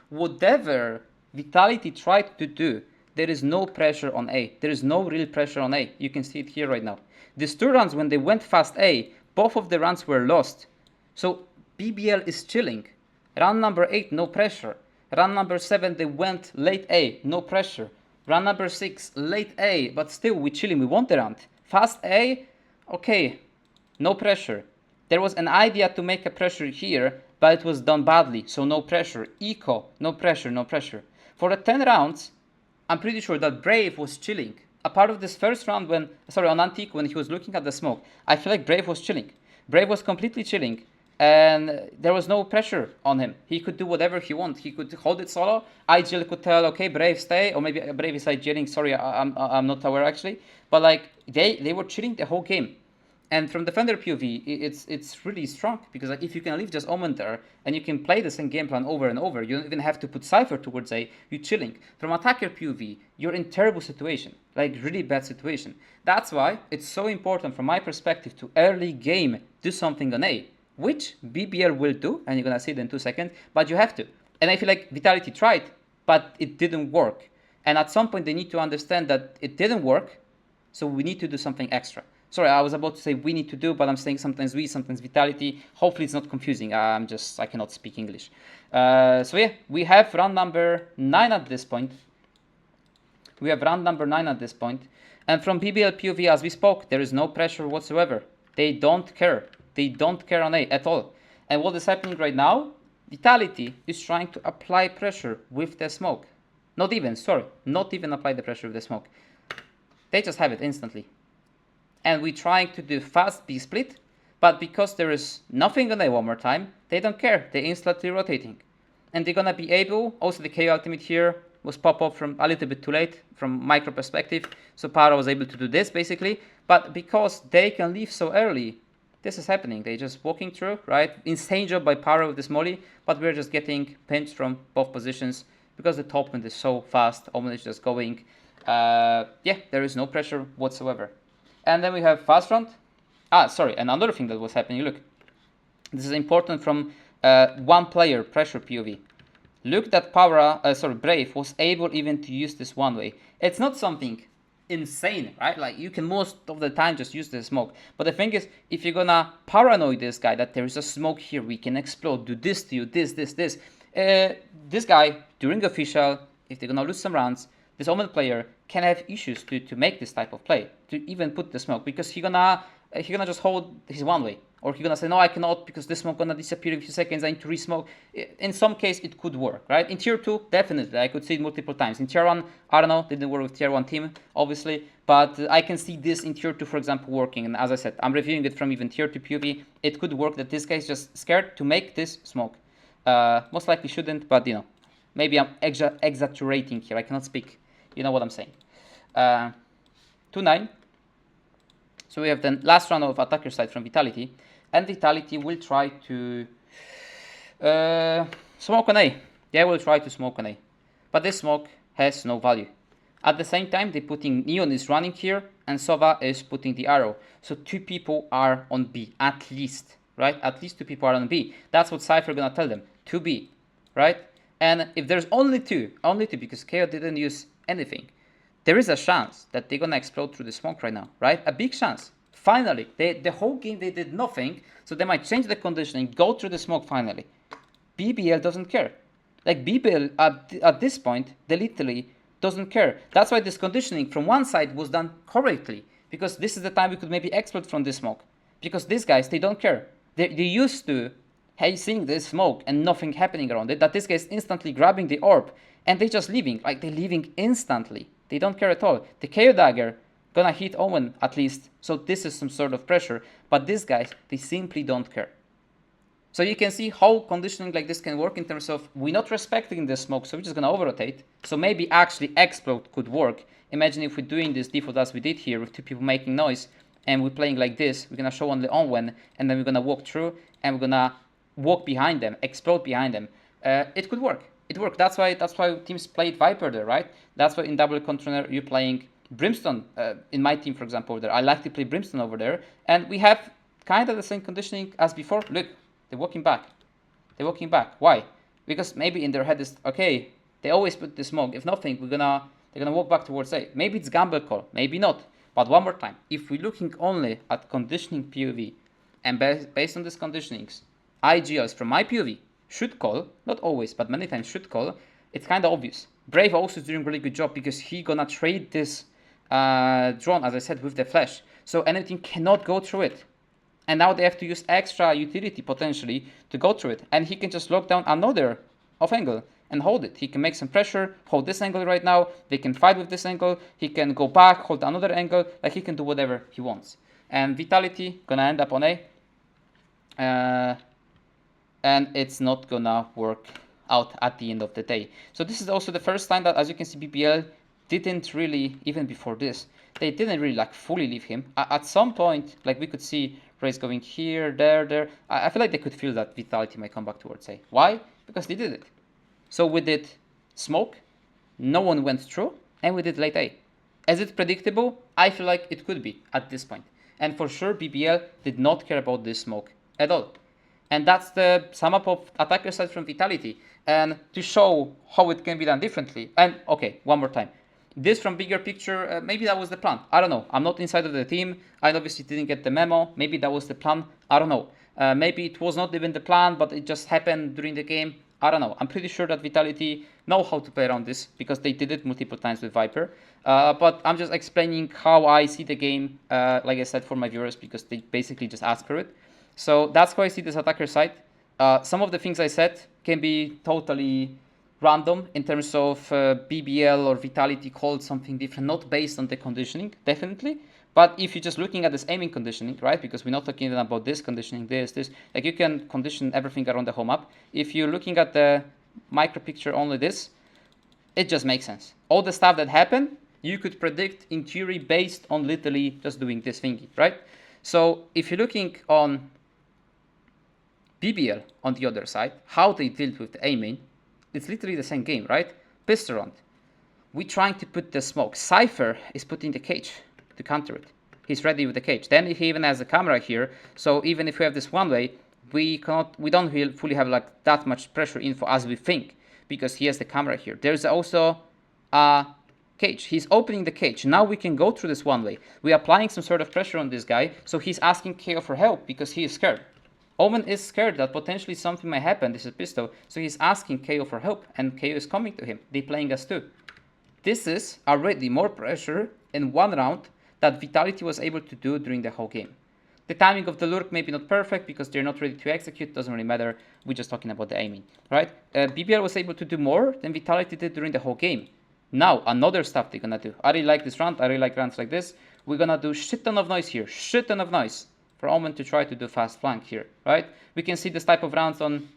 Whatever Vitality tried to do, there is no pressure on A. There is no real pressure on A. You can see it here right now. These 2 runs, when they went fast A, both of the runs were lost. So BBL is chilling. Run number 8, no pressure. Run number 7, they went late A, no pressure. Run number 6, late A, but still we chilling, we won the round. Fast A, okay, no pressure. There was an idea to make a pressure here, but it was done badly, so no pressure. Eco, no pressure, no pressure. For the 10 rounds, I'm pretty sure that Brave was chilling. A part of this first round on Antique, when he was looking at the smoke, I feel like Brave was chilling. Brave was completely chilling, and there was no pressure on him. He could do whatever he wanted. He could hold it solo. IGL could tell, okay, Brave stay, or maybe Brave is IGLing. Sorry, I'm not aware actually. But like they were chilling the whole game. And from defender POV, it's really strong, because like if you can leave just Omen there and you can play the same game plan over and over, you don't even have to put Cypher towards A, you're chilling. From attacker POV, you're in terrible situation, like really bad situation. That's why it's so important from my perspective to early game do something on A, which BBL will do, and you're gonna see it in 2 seconds, but you have to. And I feel like Vitality tried, but it didn't work. And at some point they need to understand that it didn't work, so we need to do something extra. Sorry, I was about to say we need to do, but I'm saying sometimes we, sometimes Vitality. Hopefully it's not confusing. I cannot speak English. So yeah, we have round number 9 at this point. And from BBL POV, as we spoke, there is no pressure whatsoever. They don't care. They don't care on A at all. And what is happening right now? Vitality is trying to apply pressure with the smoke. Not even apply the pressure with the smoke. They just have it instantly. And we're trying to do fast B split, but because there is nothing on A one more time, they don't care. They're instantly rotating. And they're gonna be able, also the KO ultimate here was pop up from a little bit too late from micro perspective, so Para was able to do this basically, but because they can leave so early, this is happening. They're just walking through, right? Insane job by Para with this molly, but we're just getting pinched from both positions because the top end is so fast. Omen is just going. Yeah, there is no pressure whatsoever. And then we have fast round. And another thing that was happening, look. This is important from one player pressure POV. Look that Brave was able even to use this one way. It's not something insane, right? Like you can most of the time just use the smoke. But the thing is, if you're gonna paranoid this guy that there is a smoke here, we can explode, do this to you, this. This guy, during official, if they're gonna lose some rounds, this Omen player can have issues to make this type of play, to even put the smoke, because he gonna just hold his one way, or he gonna say no, I cannot because this smoke gonna disappear in a few seconds. I need to re-smoke. In some case, it could work, right? In tier 2, definitely, I could see it multiple times. In tier 1, I don't know, didn't work with tier 1 team, obviously, but I can see this in tier 2, for example, working. And as I said, I'm reviewing it from even tier 2 POV. It could work that this guy is just scared to make this smoke. Most likely shouldn't, but you know, maybe I'm exaggerating here. I cannot speak. You know what I'm saying. 2-9. So we have the last round of attacker side from Vitality, and Vitality will try to smoke on A. They will try to smoke on A, but this smoke has no value. At the same time, they're putting Neon is running here, and Sova is putting the arrow. So 2 people are on B, at least, right? At least 2 people are on B. That's what Cypher gonna tell them, 2B, right? And if there's only two, because KO didn't use anything, there is a chance that they're gonna explode through the smoke right now, right? A big chance. Finally, the whole game they did nothing, so they might change the conditioning, go through the smoke finally. BBL doesn't care. Like BBL at this point, they literally doesn't care. That's why this conditioning from one side was done correctly, because this is the time we could maybe explode from this smoke. Because these guys, they don't care. They're used to seeing this smoke and nothing happening around it, that this guy is instantly grabbing the orb and they're just leaving. Like they're leaving instantly. They don't care at all. The KO dagger gonna hit Omen at least, so this is some sort of pressure, but these guys, they simply don't care. So you can see how conditioning like this can work in terms of we're not respecting the smoke, so we're just gonna over-rotate. So maybe actually explode could work. Imagine if we're doing this default as we did here with 2 people making noise, and we're playing like this, we're gonna show only Owen, and then we're gonna walk through, and we're gonna walk behind them, explode behind them. It could work. It worked. That's why teams played Viper there, right? That's why in double controller you're playing Brimstone in my team, for example, over there. I like to play Brimstone over there. And we have kind of the same conditioning as before. Look, they're walking back. They're walking back. Why? Because maybe in their head is, okay, they always put the smoke. If nothing, they're gonna walk back towards A. Maybe it's gamble call, maybe not. But one more time, if we're looking only at conditioning POV, and based on these conditionings, IGLs from my POV should call, not always, but many times should call, it's kind of obvious. Brave also is doing a really good job because he gonna trade this drone, as I said, with the flash. So anything cannot go through it. And now they have to use extra utility potentially to go through it. And he can just lock down another off angle and hold it. He can make some pressure, hold this angle right now. They can fight with this angle. He can go back, hold another angle. Like he can do whatever he wants. And Vitality gonna end up on A. And it's not gonna work out at the end of the day. So this is also the first time that, as you can see, BBL didn't really, even before this, they didn't really like fully leave him. At some point, like we could see Rays going here, there. I feel like they could feel that Vitality might come back towards A. Why? Because they did it. So we did smoke, no one went through, and we did late A. Is it predictable? I feel like it could be at this point. And for sure, BBL did not care about this smoke at all. And that's the sum up of attacker side from Vitality. And to show how it can be done differently. And okay, one more time. This from bigger picture, maybe that was the plan. I don't know. I'm not inside of the team. I obviously didn't get the memo. Maybe that was the plan. I don't know. Maybe it was not even the plan, but it just happened during the game. I don't know. I'm pretty sure that Vitality know how to play around this because they did it multiple times with Viper. But I'm just explaining how I see the game, like I said, for my viewers, because they basically just ask for it. So that's how I see this attacker side. Some of the things I said can be totally random in terms of BBL or Vitality called something different, not based on the conditioning, definitely. But if you're just looking at this aiming conditioning, right, because we're not talking even about this conditioning, this, like you can condition everything around the whole map. If you're looking at the micro picture only this, it just makes sense. All the stuff that happened, you could predict in theory based on literally just doing this thingy, right? So if you're looking on BBL on the other side, how they dealt with the aiming, it's literally the same game, right? Pistol round. We're trying to put the smoke. Cypher is putting the cage to counter it. He's ready with the cage. Then he even has a camera here. So even if we have this one way, we don't really fully have like that much pressure info as we think, because he has the camera here. There's also a cage. He's opening the cage. Now we can go through this one way. We're applying some sort of pressure on this guy. So he's asking KO for help because he is scared. Omen is scared that potentially something might happen. This is Pistol. So he's asking KO for help, and KO is coming to him. They're playing us too. This is already more pressure in one round that Vitality was able to do during the whole game. The timing of the lurk may be not perfect because they're not ready to execute. Doesn't really matter. We're just talking about the aiming, right? BBL was able to do more than Vitality did during the whole game. Now, another stuff they're gonna do. I really like this round. I really like rounds like this. We're gonna do shit ton of noise here. Shit ton of noise. For Omen to try to do fast flank here, right? We can see this type of rounds on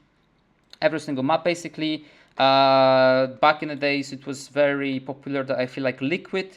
every single map, basically. Back in the days, it was very popular that I feel like Liquid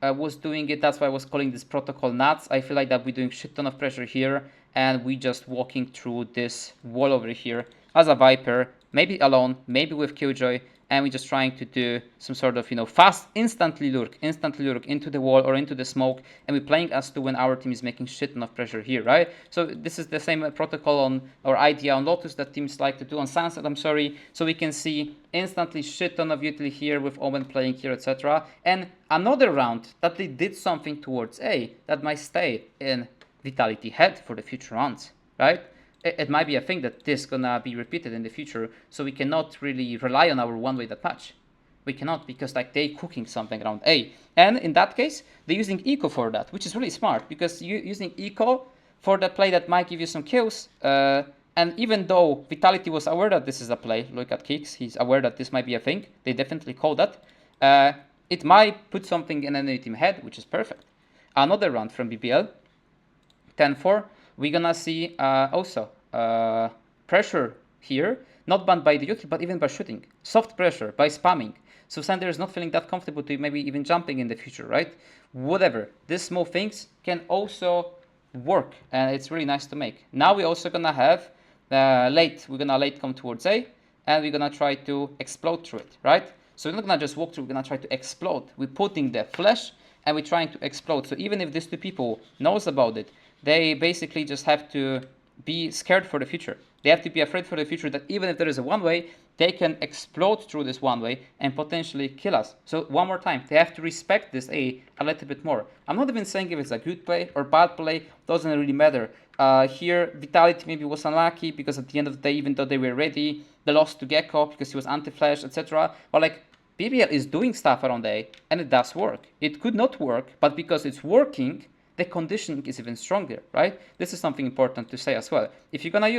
was doing it. That's why I was calling this protocol nuts. I feel like that we're doing shit ton of pressure here, and we just walking through this wall over here as a Viper, maybe alone, maybe with Killjoy, and we're just trying to do some sort of, fast, instantly lurk into the wall or into the smoke, and we're playing as to when our team is making shit ton of pressure here, right? So this is the same protocol on, or idea on Lotus that teams like to do on Sunset, I'm sorry. So we can see instantly shit ton of utility here with Omen playing here, etc. And another round that they did something towards A that might stay in Vitality head for the future rounds, right? It might be a thing that this gonna be repeated in the future, so we cannot really rely on our one-way that much. We cannot, because like they cooking something around A. And in that case, they're using eco for that, which is really smart, because you using eco for the play that might give you some kills. And even though Vitality was aware that this is a play, look at Kicks, he's aware that this might be a thing. They definitely call that. It might put something in enemy team head, which is perfect. Another round from BBL, 10-4. We're gonna see also pressure here, not banned by the utility, but even by shooting. Soft pressure by spamming. So Sander is not feeling that comfortable to maybe even jumping in the future, right? Whatever. These small things can also work, and it's really nice to make. Now we're also gonna have late. We're gonna late come towards A, and we're gonna try to explode through it, right? So we're not gonna just walk through. We're gonna try to explode. We're putting the flash and we're trying to explode. So even if these two people knows about it, they basically just have to be scared for the future. They have to be afraid for the future that even if there is a one way, they can explode through this one way and potentially kill us. So one more time, they have to respect this A little bit more. I'm not even saying if it's a good play or bad play, doesn't really matter. Here, Vitality maybe was unlucky because at the end of the day, even though they were ready, they lost to Gecko because he was anti-flash, etc. But like, BBL is doing stuff around A, and it does work. It could not work, but because it's working, the conditioning is even stronger, right? This is something important to say as well. If you're gonna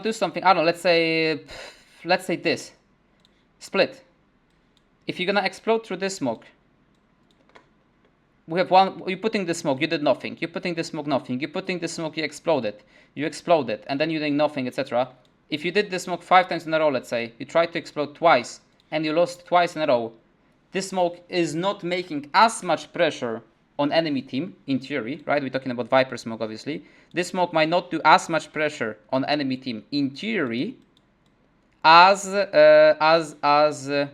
do something, I don't know, let's say this, split. If you're gonna explode through this smoke, we have one, you're putting the smoke, you did nothing. You're putting the smoke, nothing. You're putting the smoke, you exploded, and then you're doing nothing, etc. If you did the smoke 5 times in a row, let's say, you tried to explode twice, and you lost twice in a row, this smoke is not making as much pressure on enemy team, in theory, right? We're talking about Viper smoke, obviously. This smoke might not do as much pressure on enemy team, in theory, as a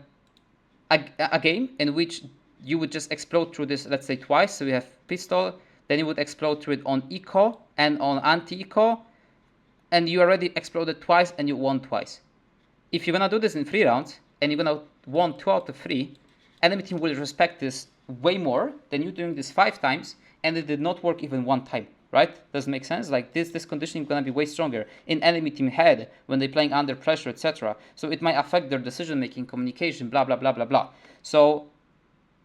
game in which you would just explode through this, let's say twice. So we have pistol, then you would explode through it on eco and on anti-eco, and you already exploded twice and you won twice. If you're gonna do this in 3 rounds and you're gonna won 2 out of 3, enemy team will respect this way more than you doing this 5 times and it did not work even 1 time, right? Does it make sense? Like this conditioning is gonna be way stronger in enemy team head when they're playing under pressure, etc. So it might affect their decision making, communication, blah blah blah blah blah. So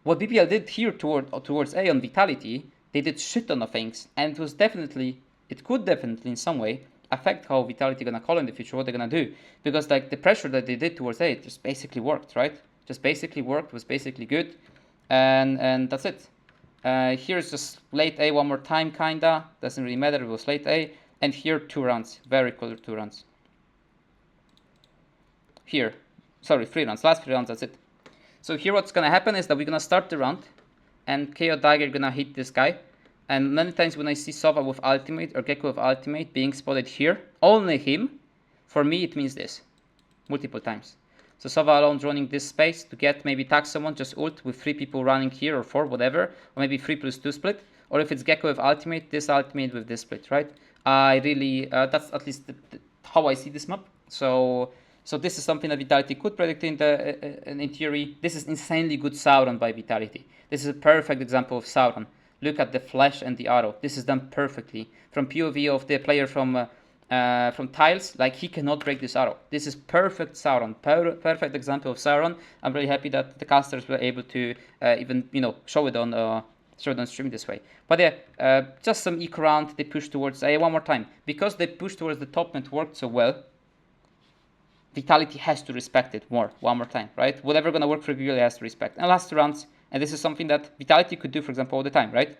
what BBL did here towards A on Vitality, they did shit ton of things, and it could definitely in some way affect how Vitality gonna call in the future, what they're gonna do, because like the pressure that they did towards A just basically worked, right? Just basically worked, was basically good, and that's it. Here's just late A one more time, kinda doesn't really matter. It was late A, and here 2 rounds, very close 2 rounds. Here, sorry, 3 rounds, last 3 rounds, that's it. So here what's gonna happen is that we're gonna start the round, and KO Dagger gonna hit this guy. And many times when I see Sova with ultimate or Gecko with ultimate being spotted here, only him, for me it means this, multiple times. So Sova alone running this space to get maybe tag someone, just ult with 3 people running here or 4, whatever, or maybe 3+2 split. Or if it's Gecko with ultimate, this ultimate with this split, right? I really, that's at least how I see this map. So this is something that Vitality could predict in theory. This is insanely good Sauron by Vitality. This is a perfect example of Sauron. Look at the flash and the arrow. This is done perfectly. From POV of the player from Tiles, like he cannot break this arrow. This is perfect Sauron, perfect example of Sauron. I'm really happy that the casters were able to even show it on stream this way. But yeah, just some eco round. They push towards A one more time because they push towards the top and it worked so well. Vitality has to respect it more, one more time, right? Whatever gonna work for BBL has to respect. And last 2 rounds, and this is something that Vitality could do, for example, all the time, right?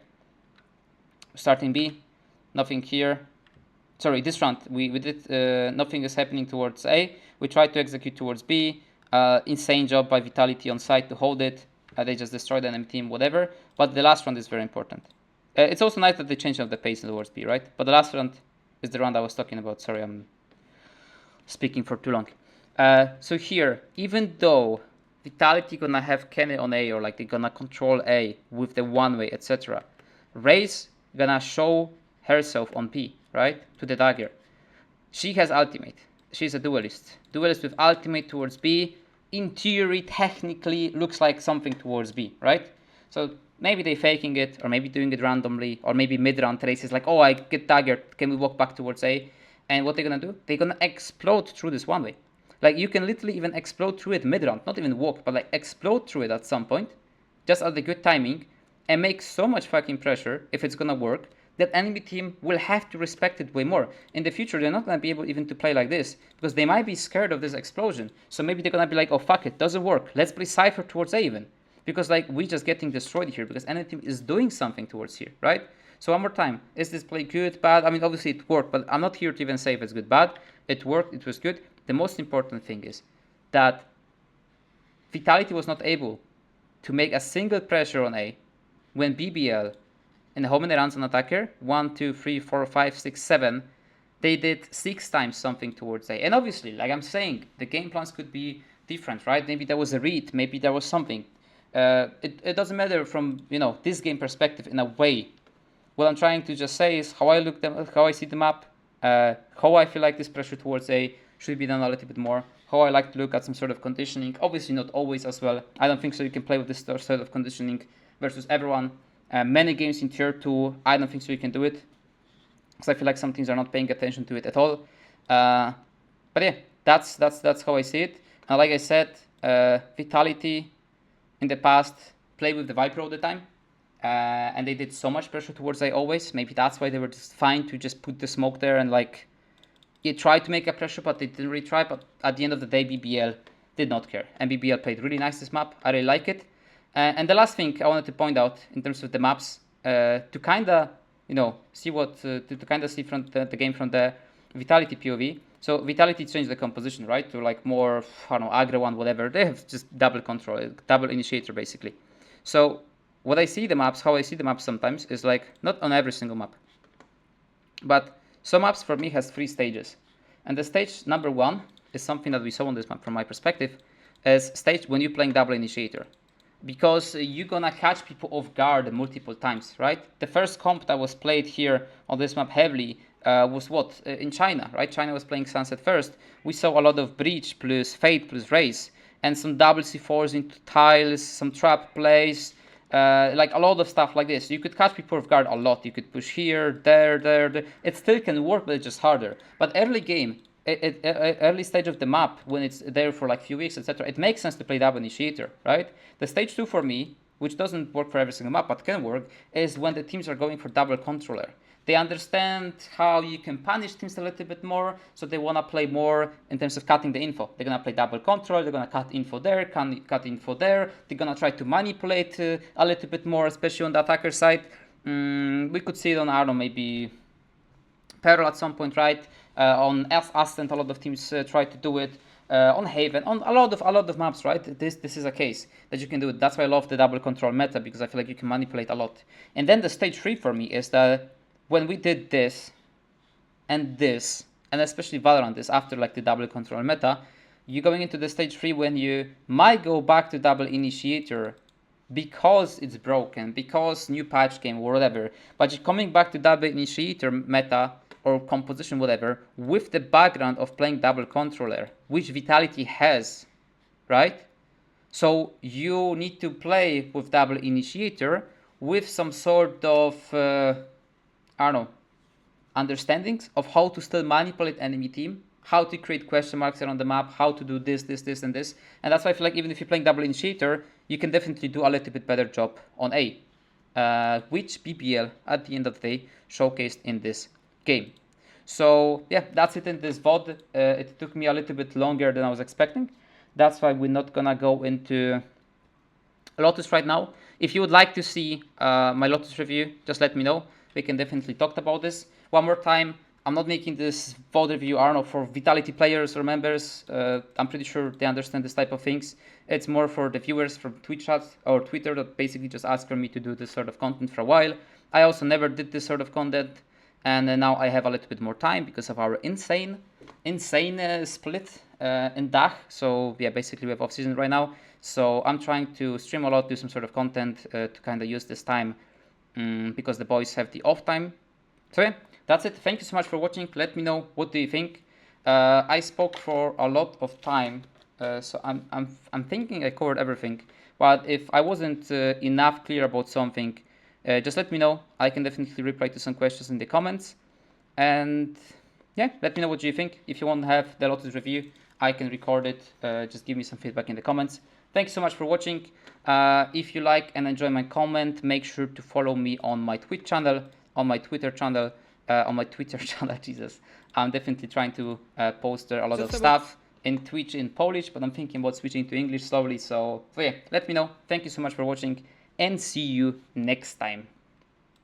Starting B, nothing here. Sorry, this round, we did, nothing is happening towards A. We tried to execute towards B. Insane job by Vitality on site to hold it. They just destroyed the enemy team, whatever. But the last round is very important. It's also nice that they changed up the pace towards B, right? But the last round is the round I was talking about. Sorry, I'm speaking for too long. So here, even though Vitality gonna have Kenny on A, or like they're gonna control A with the one way, etc., Raze gonna show herself on B, right, to the dagger. She has ultimate. She's a duelist. Duelist with ultimate towards B. In theory, technically, looks like something towards B, right? So maybe they faking it, or maybe doing it randomly, or maybe mid-round Raze is like, oh, I get daggered. Can we walk back towards A? And what they're gonna do? They're gonna explode through this one way. Like you can literally even explode through it mid-round, not even walk, but like explode through it at some point, just at the good timing, and make so much fucking pressure if it's gonna work that enemy team will have to respect it way more. In the future, they're not gonna be able even to play like this because they might be scared of this explosion. So maybe they're gonna be like, oh fuck it, doesn't work. Let's play Cypher towards A even. Because like we just getting destroyed here because enemy team is doing something towards here, right? So one more time, is this play good, bad? I mean, obviously it worked, but I'm not here to even say if it's good, bad. It worked, it was good. The most important thing is that Vitality was not able to make a single pressure on A when BBL, and how many rounds on attacker? 1, 2, 3, 4, 5, 6, 7. They did 6 times something towards A. And obviously, like I'm saying, the game plans could be different, right? Maybe there was a read, maybe there was something. It doesn't matter from, you know, this game perspective in a way. What I'm trying to just say is how I see the map, how I feel like this pressure towards A should be done a little bit more, how I like to look at some sort of conditioning. Obviously not always as well. I don't think so you can play with this sort of conditioning versus everyone. Many games in tier 2, I don't think so you can do it, because I feel like some teams are not paying attention to it at all. But yeah, that's how I see it. And like I said, Vitality in the past played with the Viper all the time. And they did so much pressure towards A always. Maybe that's why they were just fine to just put the smoke there and like it tried to make a pressure, but they didn't really try. But at the end of the day, BBL did not care, and BBL played really nice this map. I really like it. And the last thing I wanted to point out in terms of the maps, to kinda, you know, see what to kinda see from the game from the Vitality POV. So Vitality changed the composition, right, to like more, I don't know, aggro one, whatever. They have just double control, double initiator basically. So what I see the maps, how I see the maps sometimes is like, not on every single map, but some maps for me has 3 stages. And the stage number 1 is something that we saw on this map from my perspective, is stage when you're playing double initiator. Because you're gonna catch people off guard multiple times, right? The first comp that was played here on this map heavily was what? In China, right? China was playing Sunset first. We saw a lot of Breach plus Fate plus Raze, and some double C4s into tiles, some trap plays, like a lot of stuff like this. You could catch people off guard a lot. You could push here, there. It still can work, but it's just harder. But early game, early stage of the map, when it's there for like few weeks, etc., it makes sense to play double initiator, right? The stage 2 for me, which doesn't work for every single map, but can work, is when the teams are going for double controller. They understand how you can punish teams a little bit more, so they want to play more in terms of cutting the info. They're going to play double control, they're going to cut info there, cut info there, they're going to try to manipulate a little bit more, especially on the attacker side. We could see it on, I don't know, maybe Peril at some point, right? On Ascent, a lot of teams try to do it. On Haven, on a lot of maps, right? This is a case that you can do it. That's why I love the double control meta, because I feel like you can manipulate a lot. And then the stage 3 for me is that when we did this, and especially Valorant is after like the double control meta, you're going into the stage 3 when you might go back to double initiator because it's broken, because new patch came or whatever, but you're coming back to double initiator meta or composition, whatever, with the background of playing double controller, which Vitality has, right? So you need to play with double initiator with some sort of, I don't know, understandings of how to still manipulate enemy team, how to create question marks around the map, how to do this, and this. And that's why I feel like even if you're playing double initiator, you can definitely do a little bit better job on A, which BBL at the end of the day showcased in this game. So yeah, that's it in this VOD. It took me a little bit longer than I was expecting. That's why we're not gonna go into Lotus right now. If you would like to see my Lotus review, just let me know. We can definitely talk about this. One more time, I'm not making this VOD review, I don't know, for Vitality players or members. I'm pretty sure they understand this type of things. It's more for the viewers from Twitch chat or Twitter that basically just ask for me to do this sort of content for a while. I also never did this sort of content, and now I have a little bit more time because of our insane split in DACH. So yeah, basically we have off season right now. So I'm trying to stream a lot, do some sort of content to kind of use this time because the boys have the off time. So yeah, that's it. Thank you so much for watching. Let me know, what do you think? I spoke for a lot of time, so I'm thinking I covered everything. But if I wasn't enough clear about something, just let me know. I can definitely reply to some questions in the comments. And yeah, let me know what you think. If you want to have the Lotus review, I can record it. Just give me some feedback in the comments. Thank you so much for watching. If you like and enjoy my comment, make sure to follow me on my Twitch channel, on my Twitter channel, Jesus. I'm definitely trying to post there a lot of stuff in Twitch in Polish, but I'm thinking about switching to English slowly. So yeah, let me know. Thank you so much for watching, and see you next time.